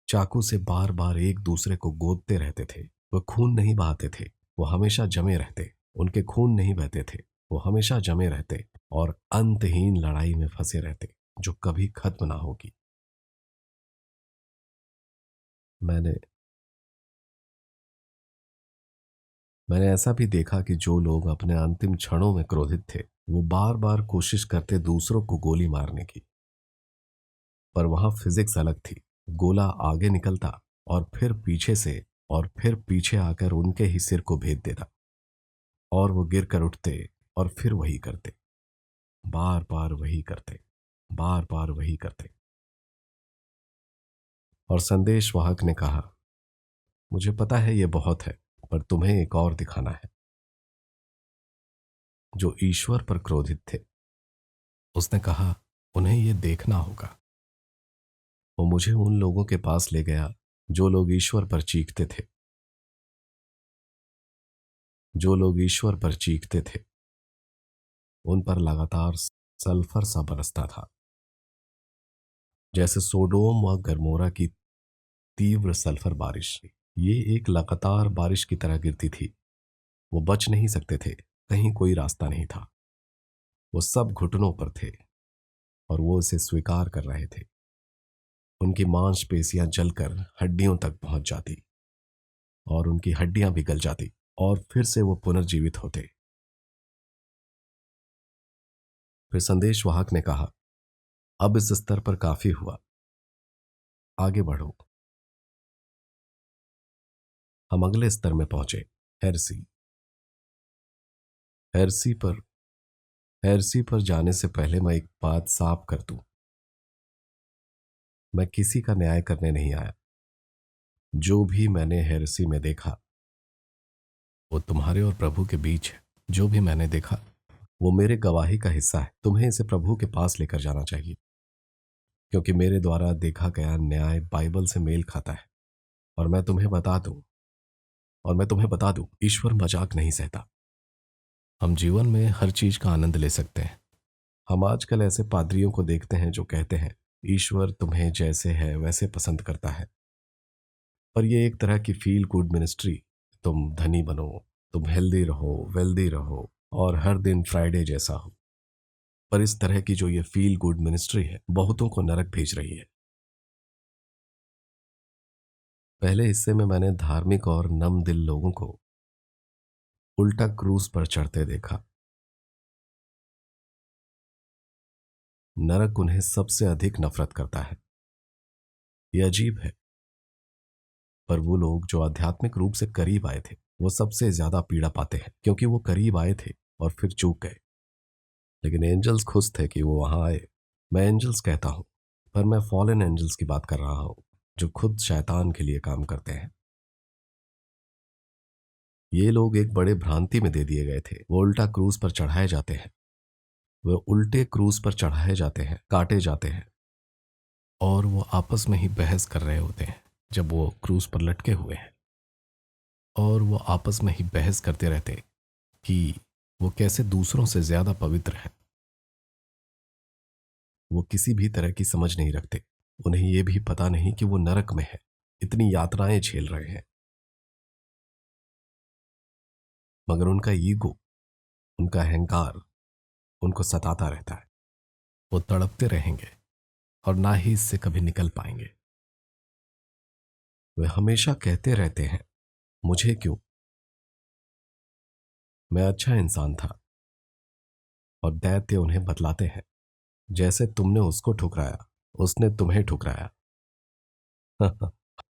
चाकू से बार बार एक दूसरे को गोदते रहते थे, वो खून नहीं बहाते थे, वो हमेशा जमे रहते। उनके खून नहीं बहते थे, वो हमेशा जमे रहते और अंतहीन लड़ाई में फंसे रहते, जो कभी खत्म ना होगी। मैंने मैंने ऐसा भी देखा कि जो लोग अपने अंतिम क्षणों में क्रोधित थे, वो बार बार कोशिश करते दूसरों को गोली मारने की। पर वहां फिजिक्स अलग थी। गोला आगे निकलता, और फिर पीछे से, और फिर पीछे आकर उनके ही सिर को भेद देता, और वो गिर कर उठते और फिर वही करते, बार बार वही करते, बार बार वही करते। और संदेश वाहक ने कहा, मुझे पता है ये बहुत है, पर तुम्हें एक और दिखाना है। जो ईश्वर पर क्रोधित थे, उसने कहा, उन्हें यह देखना होगा। वो मुझे उन लोगों के पास ले गया जो लोग ईश्वर पर चीखते थे, जो लोग ईश्वर पर चीखते थे। उन पर लगातार सल्फर सा बरसता था, जैसे सोडोम व गरमोरा की तीव्र सल्फर बारिश। ये एक लगातार बारिश की तरह गिरती थी। वो बच नहीं सकते थे, कहीं कोई रास्ता नहीं था। वो सब घुटनों पर थे और वो इसे स्वीकार कर रहे थे। उनकी मांसपेशियां जलकर हड्डियों तक पहुंच जाती और उनकी हड्डियां भी गल जाती और फिर से वो पुनर्जीवित होते। फिर संदेशवाहक ने कहा, अब इस स्तर पर काफी हुआ, आगे बढ़ो। हम अगले स्तर में पहुंचे, हेरसी। हेरसी पर हेरसी पर जाने से पहले मैं एक बात साफ कर दूं। मैं किसी का न्याय करने नहीं आया। जो भी मैंने हेरसी में देखा वो तुम्हारे और प्रभु के बीच है। जो भी मैंने देखा वो मेरे गवाही का हिस्सा है। तुम्हें इसे प्रभु के पास लेकर जाना चाहिए, क्योंकि मेरे द्वारा देखा गया न्याय बाइबल से मेल खाता है। और मैं तुम्हें बता दूं, ईश्वर मजाक नहीं सहता। हम जीवन में हर चीज का आनंद ले सकते हैं। हम आजकल ऐसे पादरियों को देखते हैं जो कहते हैं, ईश्वर तुम्हें जैसे है वैसे पसंद करता है। पर यह एक तरह की फील गुड मिनिस्ट्री। तुम धनी बनो, तुम हेल्दी रहो, वेल्दी रहो और हर दिन फ्राइडे जैसा हो। पर इस तरह की जो ये फील गुड मिनिस्ट्री है, बहुतों को नरक भेज रही है। पहले हिस्से में मैंने धार्मिक और नम दिल लोगों को उल्टा क्रूज पर चढ़ते देखा। नरक उन्हें सबसे अधिक नफरत करता है। यह अजीब है, पर वो लोग जो आध्यात्मिक रूप से करीब आए थे वो सबसे ज्यादा पीड़ा पाते हैं, क्योंकि वो करीब आए थे और फिर चूक गए। लेकिन एंजल्स खुश थे कि वो वहां आए। मैं एंजल्स कहता हूं, पर मैं फॉलन एंजल्स की बात कर रहा हूं, जो खुद शैतान के लिए काम करते हैं। ये लोग एक बड़े भ्रांति में दे दिए गए थे। वो उल्टा क्रूज पर चढ़ाए जाते हैं, वे उल्टे क्रूज पर चढ़ाए जाते हैं, काटे जाते हैं, और वो आपस में ही बहस कर रहे होते हैं जब वो क्रूज पर लटके हुए हैं। और वो आपस में ही बहस करते रहते कि वो कैसे दूसरों से ज्यादा पवित्र है। वो किसी भी तरह की समझ नहीं रखते। उन्हें यह भी पता नहीं कि वो नरक में है, इतनी यातनाएं झेल रहे हैं। मगर उनका ईगो, उनका अहंकार उनको सताता रहता है। वो तड़पते रहेंगे और ना ही इससे कभी निकल पाएंगे। वे हमेशा कहते रहते हैं, मुझे क्यों, मैं अच्छा इंसान था। और दैत्य उन्हें बतलाते हैं, जैसे तुमने उसको ठुकराया उसने तुम्हें ठुकराया।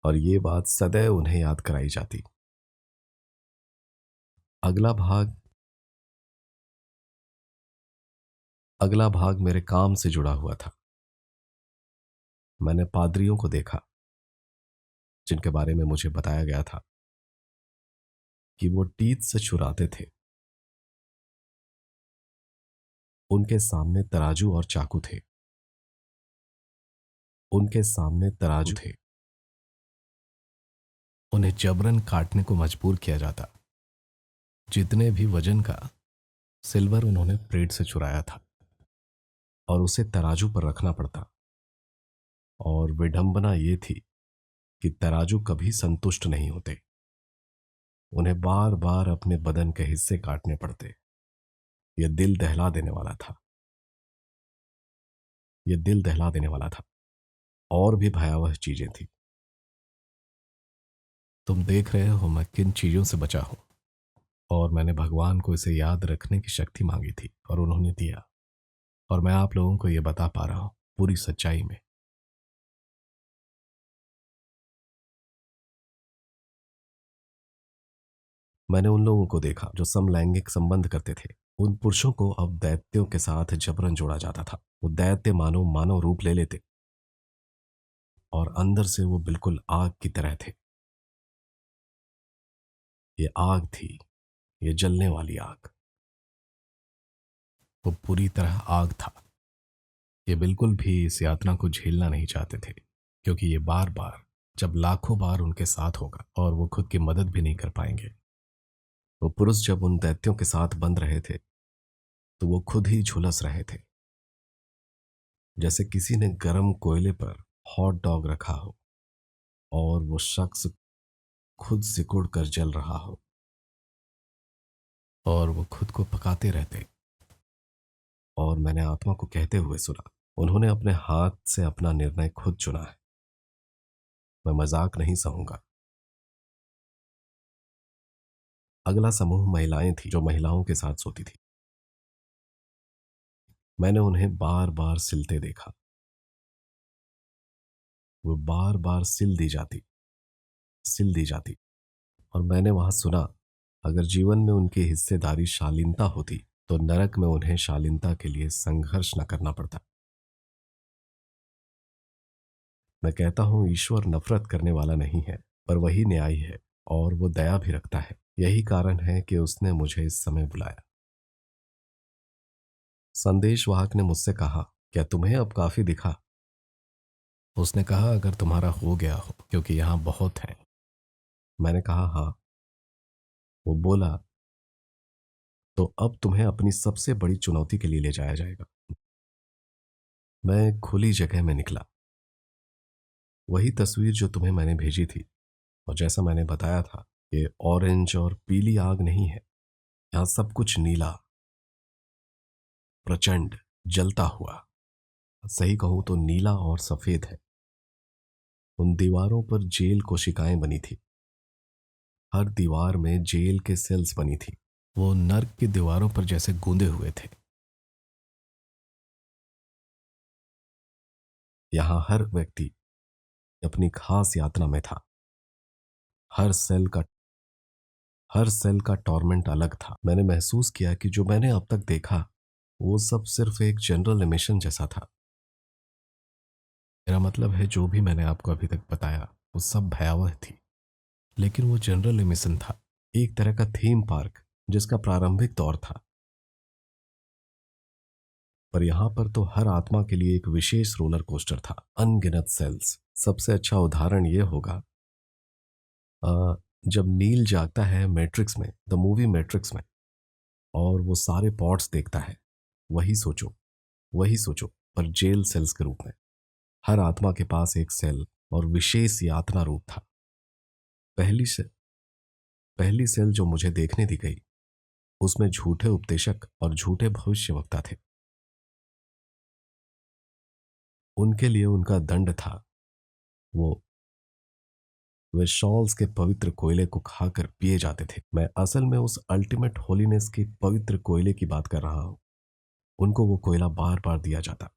और ये बात सदैव उन्हें याद कराई जाती। अगला भाग अगला भाग मेरे काम से जुड़ा हुआ था। मैंने पादरियों को देखा जिनके बारे में मुझे बताया गया था कि वो टीथ से छुराते थे। उनके सामने तराजू और चाकू थे। उनके सामने तराजू थे। उन्हें जबरन काटने को मजबूर किया जाता। जितने भी वजन का सिल्वर उन्होंने प्लेट से चुराया था और उसे तराजू पर रखना पड़ता। और विडंबना ये थी कि तराजू कभी संतुष्ट नहीं होते। उन्हें बार बार अपने बदन के हिस्से काटने पड़ते। यह दिल दहला देने वाला था। यह दिल दहला देने वाला था। और भी भयावह चीजें थी। तुम देख रहे हो मैं किन चीजों से बचा हूं। और मैंने भगवान को इसे याद रखने की शक्ति मांगी थी और उन्होंने दिया। और मैं आप लोगों को यह बता पा रहा हूं पूरी सच्चाई में। मैंने उन लोगों को देखा जो समलैंगिक संबंध करते थे। उन पुरुषों को अब दैत्यों के साथ जबरन जोड़ा जाता था। वो दैत्य मानो मानव रूप ले लेते और अंदर से वो बिल्कुल आग की तरह थे। ये आग थी, ये जलने वाली आग। वो पूरी तरह आग था। ये बिल्कुल भी इस यातना को झेलना नहीं चाहते थे, क्योंकि ये बार बार, जब लाखों बार उनके साथ होगा और वो खुद की मदद भी नहीं कर पाएंगे। वो पुरुष जब उन दैत्यों के साथ बंध रहे थे तो वो खुद ही झुलस रहे थे, जैसे किसी ने गरम कोयले पर हॉट डॉग रखा हो और वो शख्स खुद सिकुड़ कर जल रहा हो और वो खुद को पकाते रहते। और मैंने आत्मा को कहते हुए सुना, उन्होंने अपने हाथ से अपना निर्णय खुद चुना है। मैं मजाक नहीं सहूंगा। अगला समूह महिलाएं थी जो महिलाओं के साथ सोती थी। मैंने उन्हें बार बार सिलते देखा। वो बार बार सिल दी जाती। और मैंने वहां सुना, अगर जीवन में उनकी हिस्सेदारी शालीनता होती तो नरक में उन्हें शालीनता के लिए संघर्ष न करना पड़ता। मैं कहता हूं, ईश्वर नफरत करने वाला नहीं है, पर वही न्यायी है और वो दया भी रखता है। यही कारण है कि उसने मुझे इस समय बुलाया। संदेशवाहक ने मुझसे कहा, क्या तुम्हें अब काफी दिखा? उसने कहा, अगर तुम्हारा हो गया हो, क्योंकि यहां बहुत है। मैंने कहा, हाँ। वो बोला, तो अब तुम्हें अपनी सबसे बड़ी चुनौती के लिए ले जाया जाएगा। मैं खुली जगह में निकला। वही तस्वीर जो तुम्हें मैंने भेजी थी, और जैसा मैंने बताया था, ये ऑरेंज और पीली आग नहीं है। यहां सब कुछ नीला, प्रचंड, जलता हुआ, सही कहूं तो नीला और सफेद है। उन दीवारों पर जेल कोशिकाएं बनी थी। हर दीवार में जेल के सेल्स बनी थी। वो नर्क की दीवारों पर जैसे गूंदे हुए थे। यहां हर व्यक्ति अपनी खास यातना में था। हर सेल का हर सेल का टॉर्मेंट अलग था। मैंने महसूस किया कि जो मैंने अब तक देखा वो सब सिर्फ एक जनरल एमिशन जैसा था। मेरा मतलब है, जो भी मैंने आपको अभी तक बताया वो सब भयावह थी, लेकिन वो जनरल एमिशन था, एक तरह का थीम पार्क जिसका प्रारंभिक दौर था। पर यहां पर तो हर आत्मा के लिए एक विशेष रोलर कोस्टर था, अनगिनत सेल्स। सबसे अच्छा उदाहरण ये होगा, जब नील जागता है मैट्रिक्स में, द मूवी मैट्रिक्स में, और वो सारे पॉट्स देखता है। वही सोचो, वही सोचो, पर जेल सेल्स के रूप में। हर आत्मा के पास एक सेल और विशेष यातना रूप था। पहली से पहली सेल जो मुझे देखने दी गई, उसमें झूठे उपदेशक और झूठे भविष्यवक्ता थे। उनके लिए उनका दंड था, वो वे शॉल्स के पवित्र कोयले को खाकर पिए जाते थे। मैं असल में उस अल्टीमेट होलीनेस की पवित्र कोयले की बात कर रहा हूं। उनको वो कोयला बार बार दिया जाता।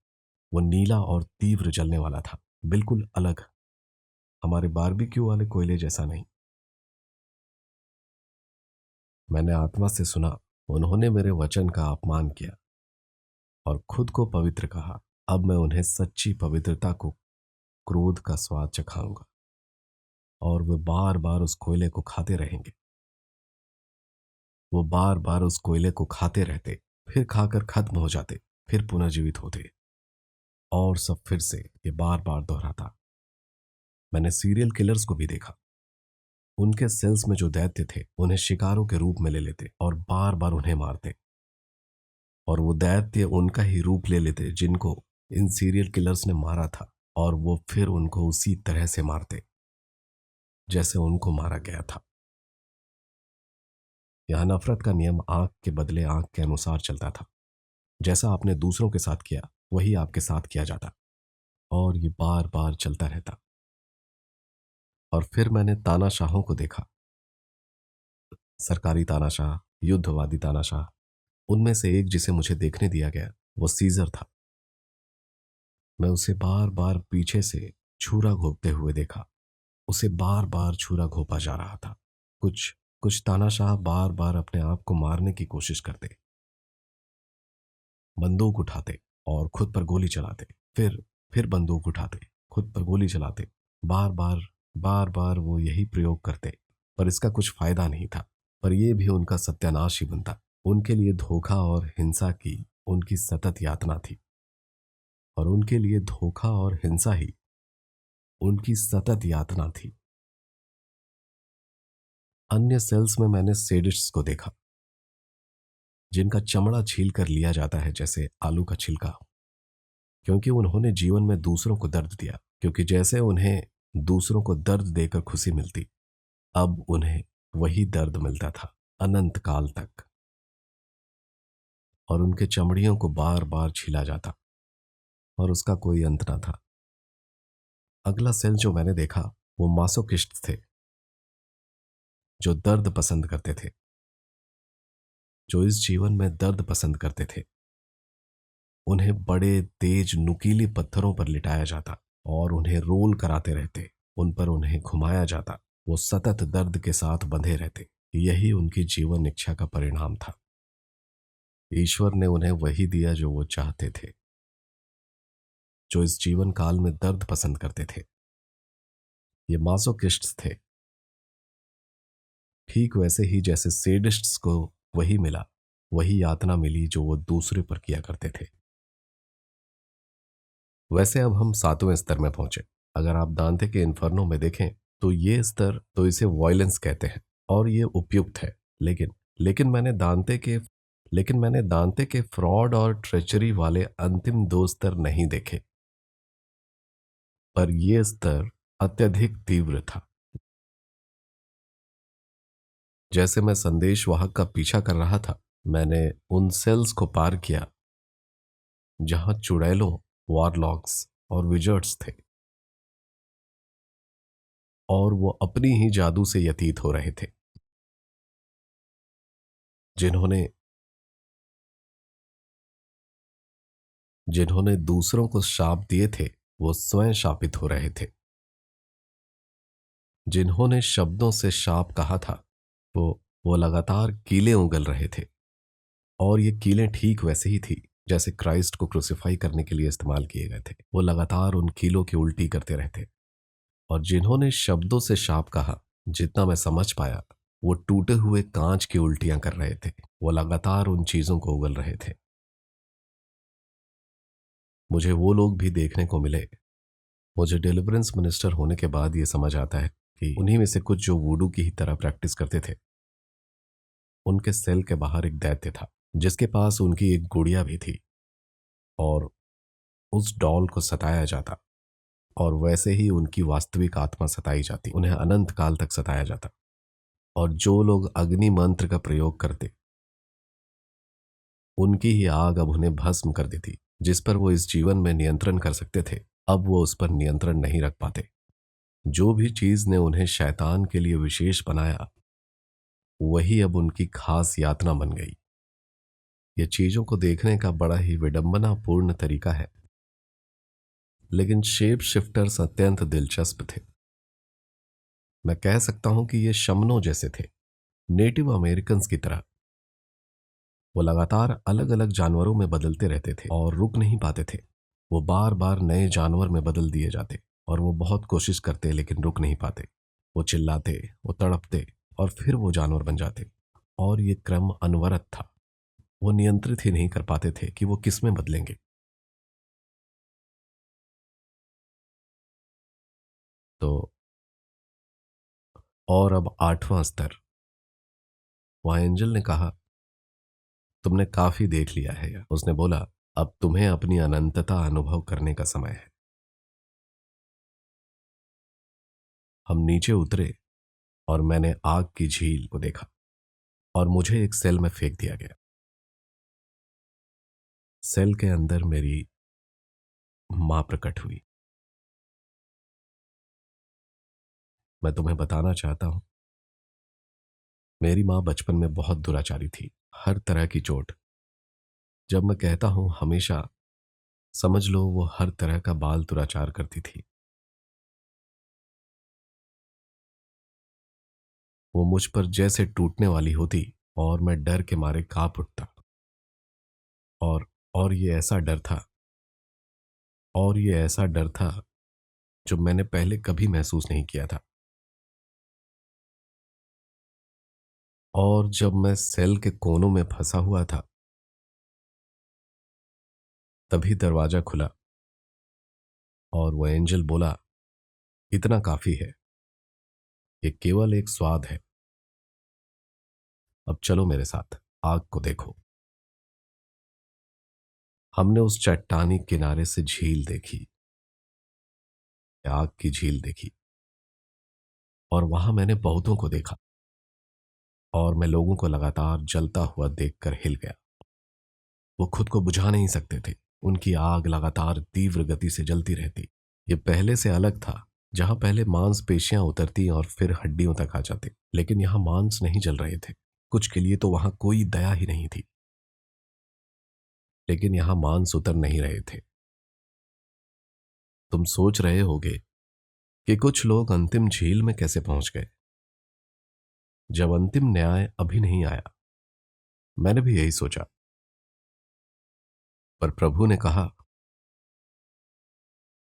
वो नीला और तीव्र जलने वाला था, बिल्कुल अलग, हमारे बारबेक्यू वाले कोयले जैसा नहीं। मैंने आत्मा से सुना, उन्होंने मेरे वचन का अपमान किया और खुद को पवित्र कहा। अब मैं उन्हें सच्ची पवित्रता को, क्रोध का स्वाद चखाऊंगा, और वे बार बार उस कोयले को खाते रहेंगे। वो बार बार उस कोयले को खाते रहते, फिर खाकर खत्म हो जाते, फिर पुनर्जीवित होते, और सब फिर से ये बार बार दोहराता। मैंने सीरियल किलर्स को भी देखा। उनके सेल्स में जो दैत्य थे उन्हें शिकारों के रूप में ले लेते और बार बार उन्हें मारते, और वो दैत्य उनका ही रूप ले लेते जिनको इन सीरियल किलर्स ने मारा था, और वो फिर उनको उसी तरह से मारते जैसे उनको मारा गया था। यहां नफरत का नियम आंख के बदले आंख के अनुसार चलता था। जैसा आपने दूसरों के साथ किया वही आपके साथ किया जाता, और ये बार बार चलता रहता। और फिर मैंने तानाशाहों को देखा, सरकारी तानाशाह, युद्धवादी तानाशाह। उनमें से एक जिसे मुझे देखने दिया गया वो सीजर था। मैं उसे बार बार पीछे से छुरा घोंपते हुए देखा। उसे बार बार छुरा घोंपा जा रहा था। कुछ कुछ तानाशाह बार बार अपने आप को मारने की कोशिश करते, बंदूक उठाते और खुद पर गोली चलाते, फिर बंदूक उठाते, खुद पर गोली चलाते। बार बार वो यही प्रयोग करते, पर इसका कुछ फायदा नहीं था। पर यह भी उनका सत्यानाश ही बनता। उनके लिए धोखा और हिंसा की उनकी सतत यातना थी। और उनके लिए धोखा और हिंसा ही उनकी सतत यातना थी। अन्य सेल्स में मैंने सेडिस्ट्स को देखा, जिनका चमड़ा छील कर लिया जाता है जैसे आलू का छिलका, क्योंकि उन्होंने जीवन में दूसरों को दर्द दिया। क्योंकि जैसे उन्हें दूसरों को दर्द देकर खुशी मिलती, अब उन्हें वही दर्द मिलता था अनंत काल तक, और उनके चमड़ियों को बार बार छीला जाता और उसका कोई अंत ना था। अगला सेल जो मैंने देखा वो मासोकिस्ट थे, जो दर्द पसंद करते थे, जो इस जीवन में दर्द पसंद करते थे। उन्हें बड़े तेज नुकीली पत्थरों पर लिटाया जाता और उन्हें रोल कराते रहते, उन पर उन्हें घुमाया जाता। वो सतत दर्द के साथ बंधे रहते। यही उनकी जीवन इच्छा का परिणाम था। ईश्वर ने उन्हें वही दिया जो वो चाहते थे, जो इस जीवन काल में दर्द पसंद करते थे। ये मासोकिस्ट्स थे, ठीक वैसे ही जैसे सेडिस्ट्स को वही मिला, वही यातना मिली जो वो दूसरे पर किया करते थे। वैसे अब हम 7वें स्तर में पहुंचे। अगर आप दांते के इन्फर्नो में देखें तो ये स्तर तो इसे वॉयलेंस कहते हैं और ये उपयुक्त है। लेकिन लेकिन मैंने दांते के फ्रॉड और ट्रेचरी वाले अंतिम 2 स्तर नहीं देखे, पर यह स्तर अत्यधिक तीव्र था। जैसे मैं संदेश वाहक का पीछा कर रहा था, मैंने उन सेल्स को पार किया जहां चुड़ैलों, वॉरलॉक्स और विजर्ड्स थे, और वो अपनी ही जादू से यतीत हो रहे थे। जिन्होंने जिन्होंने दूसरों को शाप दिए थे, वो स्वयं शापित हो रहे थे। जिन्होंने शब्दों से शाप कहा था, वो लगातार कीलें उगल रहे थे, और ये कीलें ठीक वैसे ही थी जैसे क्राइस्ट को क्रूसिफाई करने के लिए इस्तेमाल किए गए थे। वो लगातार उन कीलों की उल्टी करते रहते। और जिन्होंने शब्दों से शाप कहा, जितना मैं समझ पाया, वो टूटे हुए कांच की उल्टियां कर रहे थे। वो लगातार उन चीजों को उगल रहे थे। मुझे वो लोग भी देखने को मिले। मुझे डिलीवरेंस मिनिस्टर होने के बाद ये समझ आता है कि उन्हीं में से कुछ जो वुडू की ही तरह प्रैक्टिस करते थे, उनके सेल के बाहर एक दैत्य था जिसके पास उनकी एक गुड़िया भी थी, और उस डॉल को सताया जाता, और वैसे ही उनकी वास्तविक आत्मा सताई जाती, उन्हें अनंत काल तक सताया जाता। और जो लोग अग्नि मंत्र का प्रयोग करते, उनकी ही आग अब उन्हें भस्म कर देती। जिस पर वो इस जीवन में नियंत्रण कर सकते थे, अब वो उस पर नियंत्रण नहीं रख पाते। जो भी चीज ने उन्हें शैतान के लिए विशेष बनाया, वही अब उनकी खास यातना बन गई। ये चीजों को देखने का बड़ा ही विडंबनापूर्ण तरीका है, लेकिन शेप शिफ्टर्स अत्यंत दिलचस्प थे। मैं कह सकता हूं कि ये शमनों जैसे थे, नेटिव अमेरिकन्स की तरह। वो लगातार अलग अलग जानवरों में बदलते रहते थे और रुक नहीं पाते थे। वो बार बार नए जानवर में बदल दिए जाते, और वो बहुत कोशिश करते लेकिन रुक नहीं पाते। वो चिल्लाते, वो तड़पते, और फिर वो जानवर बन जाते। और ये क्रम अनवरत था। वो नियंत्रित ही नहीं कर पाते थे कि वो किस में बदलेंगे। तो और अब 8वां स्तर। वहां एंजल ने कहा, तुमने काफी देख लिया है यार। उसने बोला, अब तुम्हें अपनी अनंतता अनुभव करने का समय है। हम नीचे उतरे और मैंने आग की झील को देखा, और मुझे एक सेल में फेंक दिया गया। सेल के अंदर मेरी मां प्रकट हुई। मैं तुम्हें बताना चाहता हूं, मेरी मां बचपन में बहुत दुराचारी थी, हर तरह की चोट। जब मैं कहता हूं हमेशा, समझ लो वो हर तरह का बाल दुराचार करती थी। वो मुझ पर जैसे टूटने वाली होती, और मैं डर के मारे कांप उठता। और ये ऐसा डर था, और ये ऐसा डर था जो मैंने पहले कभी महसूस नहीं किया था। और जब मैं सेल के कोनों में फंसा हुआ था, तभी दरवाजा खुला और वो एंजल बोला, इतना काफी है, ये केवल एक स्वाद है। अब चलो मेरे साथ, आग को देखो। हमने उस चट्टानी किनारे से झील देखी, आग की झील देखी, और वहां मैंने बहुतों को देखा, और मैं लोगों को लगातार जलता हुआ देखकर हिल गया। वो खुद को बुझा नहीं सकते थे, उनकी आग लगातार तीव्र गति से जलती रहती। ये पहले से अलग था, जहां पहले मांसपेशियां उतरती और फिर हड्डियों तक आ जाती, लेकिन यहां मांस नहीं जल रहे थे। कुछ के लिए तो वहां कोई दया ही नहीं थी, लेकिन यहां मांस उतर नहीं रहे थे। तुम सोच रहे होगे कि कुछ लोग अंतिम झील में कैसे पहुंच गए, जब अंतिम न्याय अभी नहीं आया। मैंने भी यही सोचा, पर प्रभु ने कहा,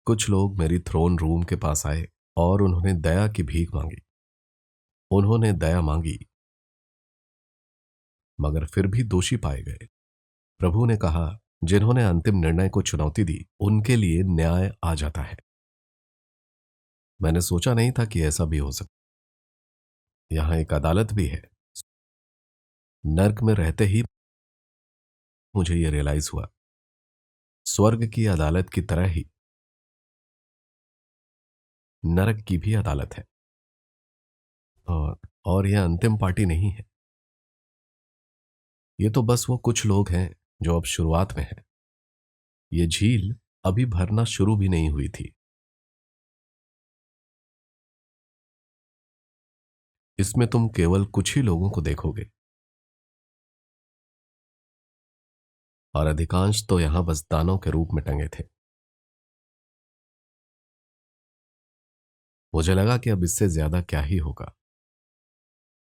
कुछ लोग मेरी थ्रोन रूम के पास आए और उन्होंने दया की भीख मांगी। उन्होंने दया मांगी, मगर फिर भी दोषी पाए गए। प्रभु ने कहा, जिन्होंने अंतिम निर्णय को चुनौती दी, उनके लिए न्याय आ जाता है। मैंने सोचा नहीं था कि ऐसा भी हो सकता। यहां एक अदालत भी है। नर्क में रहते ही मुझे यह रियलाइज हुआ, स्वर्ग की अदालत की तरह ही नरक की भी अदालत है। और यह अंतिम पार्टी नहीं है। ये तो बस वो कुछ लोग हैं जो अब शुरुआत में हैं। ये झील अभी भरना शुरू भी नहीं हुई थी। इसमें तुम केवल कुछ ही लोगों को देखोगे, और अधिकांश तो यहां बस दानों के रूप में टंगे थे। मुझे लगा कि अब इससे ज्यादा क्या ही होगा।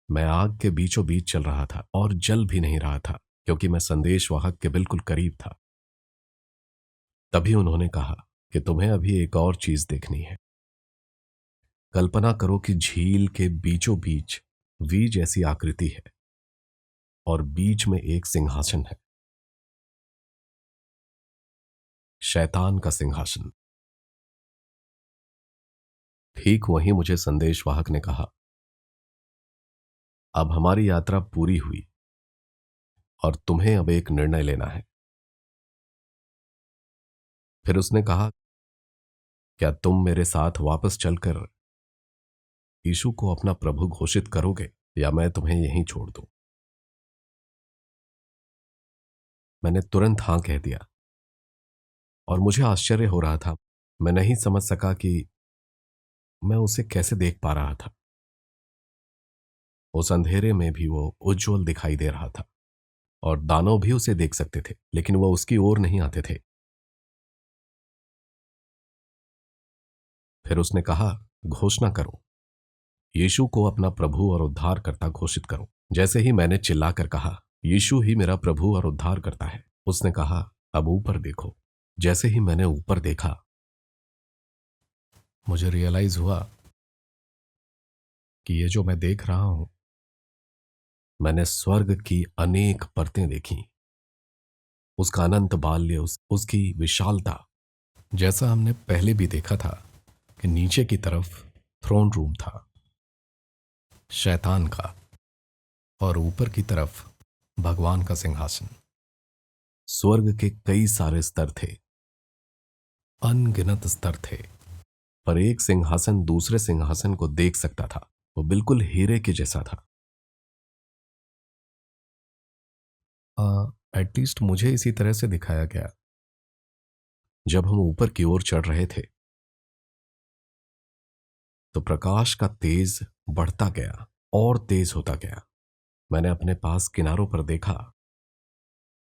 मैं आग के बीचों बीच चल रहा था और जल भी नहीं रहा था, क्योंकि मैं संदेशवाहक के बिल्कुल करीब था। तभी उन्होंने कहा कि तुम्हें अभी एक और चीज देखनी है। कल्पना करो कि झील के बीचों बीच वी जैसी आकृति है, और बीच में एक सिंहासन है, शैतान का सिंहासन। ठीक वहीं मुझे संदेशवाहक ने कहा, अब हमारी यात्रा पूरी हुई और तुम्हें अब एक निर्णय लेना है। फिर उसने कहा, क्या तुम मेरे साथ वापस चलकर यीशु को अपना प्रभु घोषित करोगे, या मैं तुम्हें यहीं छोड़ दूं? मैंने तुरंत हां कह दिया, और मुझे आश्चर्य हो रहा था। मैं नहीं समझ सका कि मैं उसे कैसे देख पा रहा था। उस अंधेरे में भी वो उज्जवल दिखाई दे रहा था, और दानव भी उसे देख सकते थे, लेकिन वह उसकी ओर नहीं आते थे। फिर उसने कहा, घोषणा करो, यीशु को अपना प्रभु और उद्धारकर्ता घोषित करो। जैसे ही मैंने चिल्लाकर कहा, यीशु ही मेरा प्रभु और उद्धारकर्ता है, उसने कहा, अब ऊपर देखो। जैसे ही मैंने ऊपर देखा, मुझे रियलाइज हुआ कि ये जो मैं देख रहा हूं, मैंने स्वर्ग की अनेक परतें देखी। उसका अनंत बाल्य, उसकी विशालता, जैसा हमने पहले भी देखा था कि नीचे की तरफ थ्रोन रूम था शैतान का, और ऊपर की तरफ भगवान का सिंहासन। स्वर्ग के कई सारे स्तर थे, अनगिनत स्तर थे, पर एक सिंहासन दूसरे सिंहासन को देख सकता था। वो बिल्कुल हीरे के जैसा था। एटलीस्ट मुझे इसी तरह से दिखाया गया। जब हम ऊपर की ओर चढ़ रहे थे, तो प्रकाश का तेज बढ़ता गया और तेज होता गया। मैंने अपने पास किनारों पर देखा,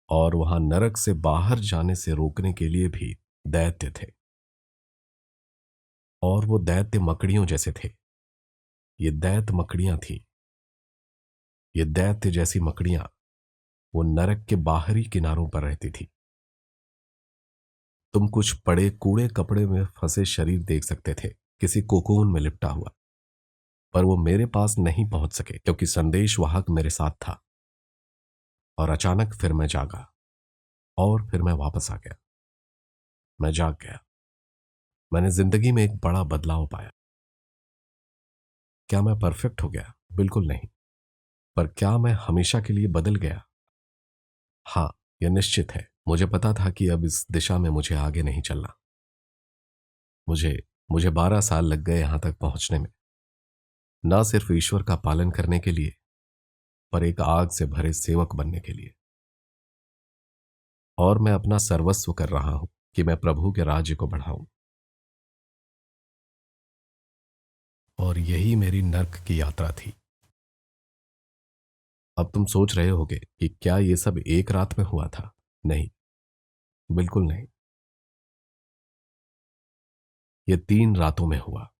और वहां नरक से बाहर जाने से रोकने के लिए भी दैत्य थे, और वो दैत्य मकड़ियों जैसे थे। ये दैत्य मकड़ियां थी। ये दैत्य जैसी मकड़ियां वो नरक के बाहरी किनारों पर रहती थी। तुम कुछ पड़े कूड़े कपड़े में फंसे शरीर देख सकते थे, किसी कोकून में लिपटा हुआ, पर वो मेरे पास नहीं पहुंच सके, क्योंकि संदेशवाहक मेरे साथ था। और अचानक फिर मैं जागा, और फिर मैं वापस आ गया। मैं जाग गया। मैंने जिंदगी में एक बड़ा बदलाव पाया। क्या मैं परफेक्ट हो गया? बिल्कुल नहीं। पर क्या मैं हमेशा के लिए बदल गया? हाँ, यह निश्चित है। मुझे पता था कि अब इस दिशा में मुझे आगे नहीं चलना। मुझे मुझे 12 साल लग गए यहां तक पहुंचने में, न सिर्फ ईश्वर का पालन करने के लिए, पर एक आग से भरे सेवक बनने के लिए। और मैं अपना सर्वस्व कर रहा हूं कि मैं प्रभु के राज्य को बढ़ाऊं। और यही मेरी नर्क की यात्रा थी। अब तुम सोच रहे होगे कि क्या ये सब एक रात में हुआ था? नहीं, बिल्कुल नहीं। ये 3 रातों में हुआ।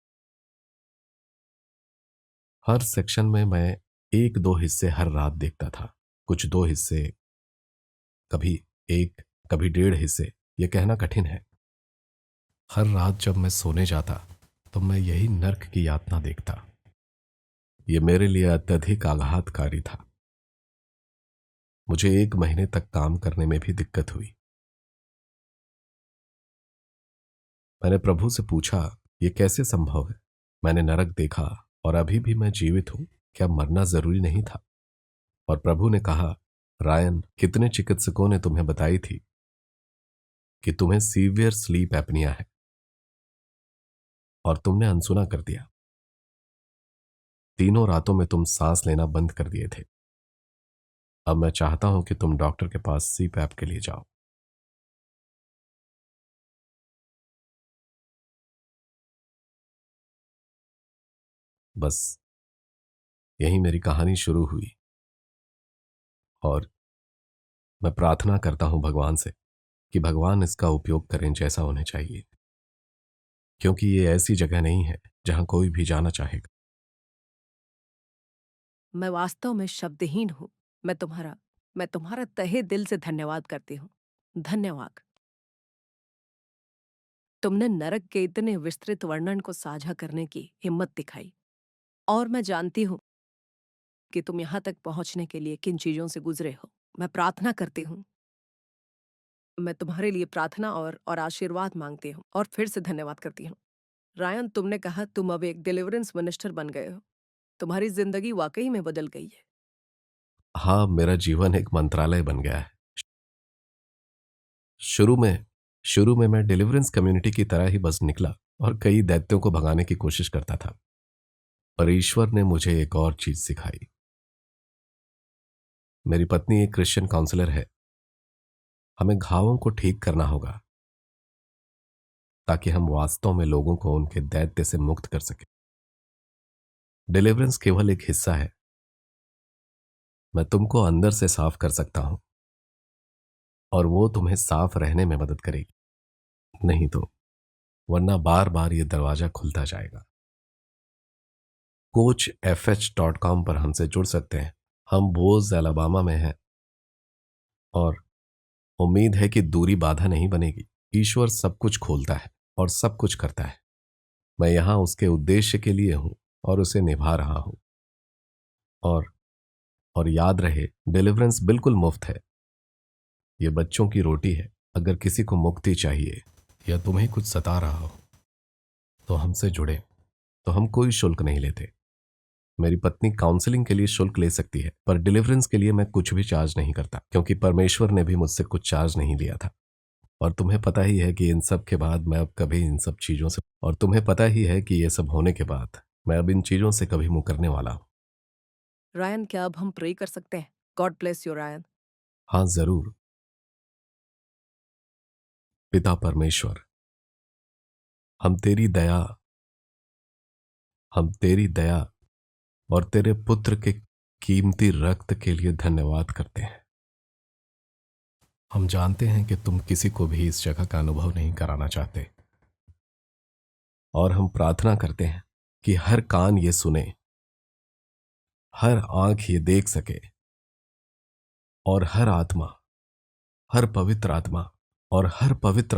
हर सेक्शन में मैं 1-2 हिस्से हर रात देखता था। कुछ 2 हिस्से, कभी 1, कभी 1.5 हिस्से। ये कहना कठिन है। हर रात जब मैं सोने जाता तो मैं यही नर्क की यातना देखता। ये मेरे लिए अत्यधिक आघातकारी था। मुझे 1 महीने तक काम करने में भी दिक्कत हुई। मैंने प्रभु से पूछा, ये कैसे संभव है? मैंने नरक देखा और अभी भी मैं जीवित हूं। क्या मरना जरूरी नहीं था? और प्रभु ने कहा, रायन, कितने चिकित्सकों ने तुम्हें बताई थी कि तुम्हें सीवियर स्लीप एपनिया है, और तुमने अनसुना कर दिया। तीनों रातों में तुम सांस लेना बंद कर दिए थे। अब मैं चाहता हूं कि तुम डॉक्टर के पास सीपैप के लिए जाओ। बस यही मेरी कहानी शुरू हुई। और मैं प्रार्थना करता हूं भगवान से कि भगवान इसका उपयोग करें जैसा उन्हें चाहिए, क्योंकि ये ऐसी जगह नहीं है जहां कोई भी जाना चाहेगा। मैं वास्तव में शब्दहीन हूँ। मैं तुम्हारा मैं तुम्हारा तहे दिल से धन्यवाद करती हूँ। धन्यवाद। तुमने नरक के इतने विस्तृत वर्णन को साझा करने की हिम्मत दिखाई, और मैं जानती हूँ कि तुम यहाँ तक पहुँचने के लिए किन चीजों से गुजरे हो। मैं प्रार्थना करती हूँ। मैं तुम्हारे लिए प्रार्थना और आशीर्वाद मांगती हूँ, और फिर से धन्यवाद करती हूँ। रायन, तुमने कहा तुम अब एक डिलीवरेंस मिनिस्टर बन गए हो। तुम्हारी जिंदगी वाकई में बदल गई है। हाँ, मेरा जीवन एक मंत्रालय बन गया है। शुरू में शुरू में मैं डिलीवरेंस कम्युनिटी की तरह ही बस निकला और कई दैत्यों को भगाने की कोशिश करता था। पर ईश्वर ने मुझे एक और चीज सिखाई। मेरी पत्नी एक क्रिश्चियन काउंसलर है। हमें घावों को ठीक करना होगा ताकि हम वास्तव में लोगों को उनके दैत्य से मुक्त कर सकें। डिलीवरेंस केवल एक हिस्सा है। मैं तुमको अंदर से साफ कर सकता हूं, और वो तुम्हें साफ रहने में मदद करेगी। नहीं तो वरना बार बार ये दरवाजा खुलता जाएगा। coachfh.com पर हमसे जुड़ सकते हैं। हम बोज एलाबामा में हैं, और उम्मीद है कि दूरी बाधा नहीं बनेगी। ईश्वर सब कुछ खोलता है और सब कुछ करता है। मैं यहां उसके उद्देश्य के लिए हूं और उसे निभा रहा हूं। और और याद रहे, डिलीवरेंस बिल्कुल मुफ्त है। ये बच्चों की रोटी है। अगर किसी को मुक्ति चाहिए या तुम्हें कुछ सता रहा हो तो हमसे जुड़े। तो हम कोई शुल्क नहीं लेते। मेरी पत्नी काउंसलिंग के लिए शुल्क ले सकती है, पर डिलीवरेंस के लिए मैं कुछ भी चार्ज नहीं करता, क्योंकि परमेश्वर ने भी मुझसे कुछ चार्ज नहीं लिया था। और तुम्हें पता ही है कि इन सब के बाद मैं अब कभी इन सब चीजों से और तुम्हें पता ही है कि ये सब होने के बाद मैं अब इन चीजों से कभी मुंह करने वाला हूं। रायन, क्या अब हम प्रे कर सकते हैं? God bless you, Ryan. हाँ, जरूर। पिता परमेश्वर, हम तेरी दया हम तेरी दया और तेरे पुत्र के कीमती रक्त के लिए धन्यवाद करते हैं। हम जानते हैं कि तुम किसी को भी इस जगह का अनुभव नहीं कराना चाहते, और हम प्रार्थना करते हैं कि हर कान ये सुने, हर आंख ये देख सके, और हर पवित्र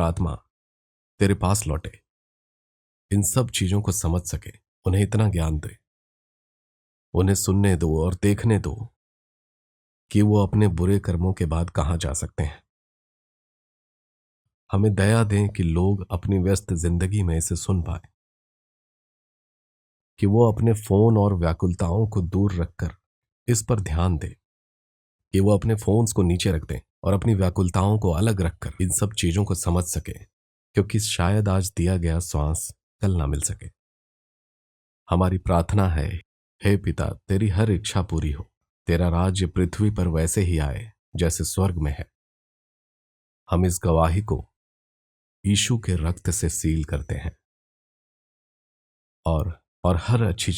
आत्मा तेरे पास लौटे, इन सब चीजों को समझ सके। उन्हें इतना ज्ञान दे, उन्हें सुनने दो और देखने दो कि वो अपने बुरे कर्मों के बाद कहां जा सकते हैं। हमें दया दें कि लोग अपनी व्यस्त जिंदगी में इसे सुन पाए, कि वो अपने फोन और व्याकुलताओं को दूर रखकर इस पर ध्यान दें, कि वो अपने फोन्स को नीचे रख दें और अपनी व्याकुलताओं को अलग रखकर इन सब चीजों को समझ सके, क्योंकि शायद आज दिया गया श्वास कल ना मिल सके। हमारी प्रार्थना है, हे पिता, तेरी हर इच्छा पूरी हो, तेरा राज्य पृथ्वी पर वैसे ही आए जैसे स्वर्ग में है। हम इस गवाही को यीशु के रक्त से सील करते हैं और हर अच्छी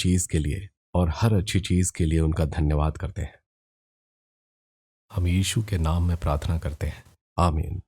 चीज के लिए उनका धन्यवाद करते हैं। हम यीशु के नाम में प्रार्थना करते हैं, आमीन।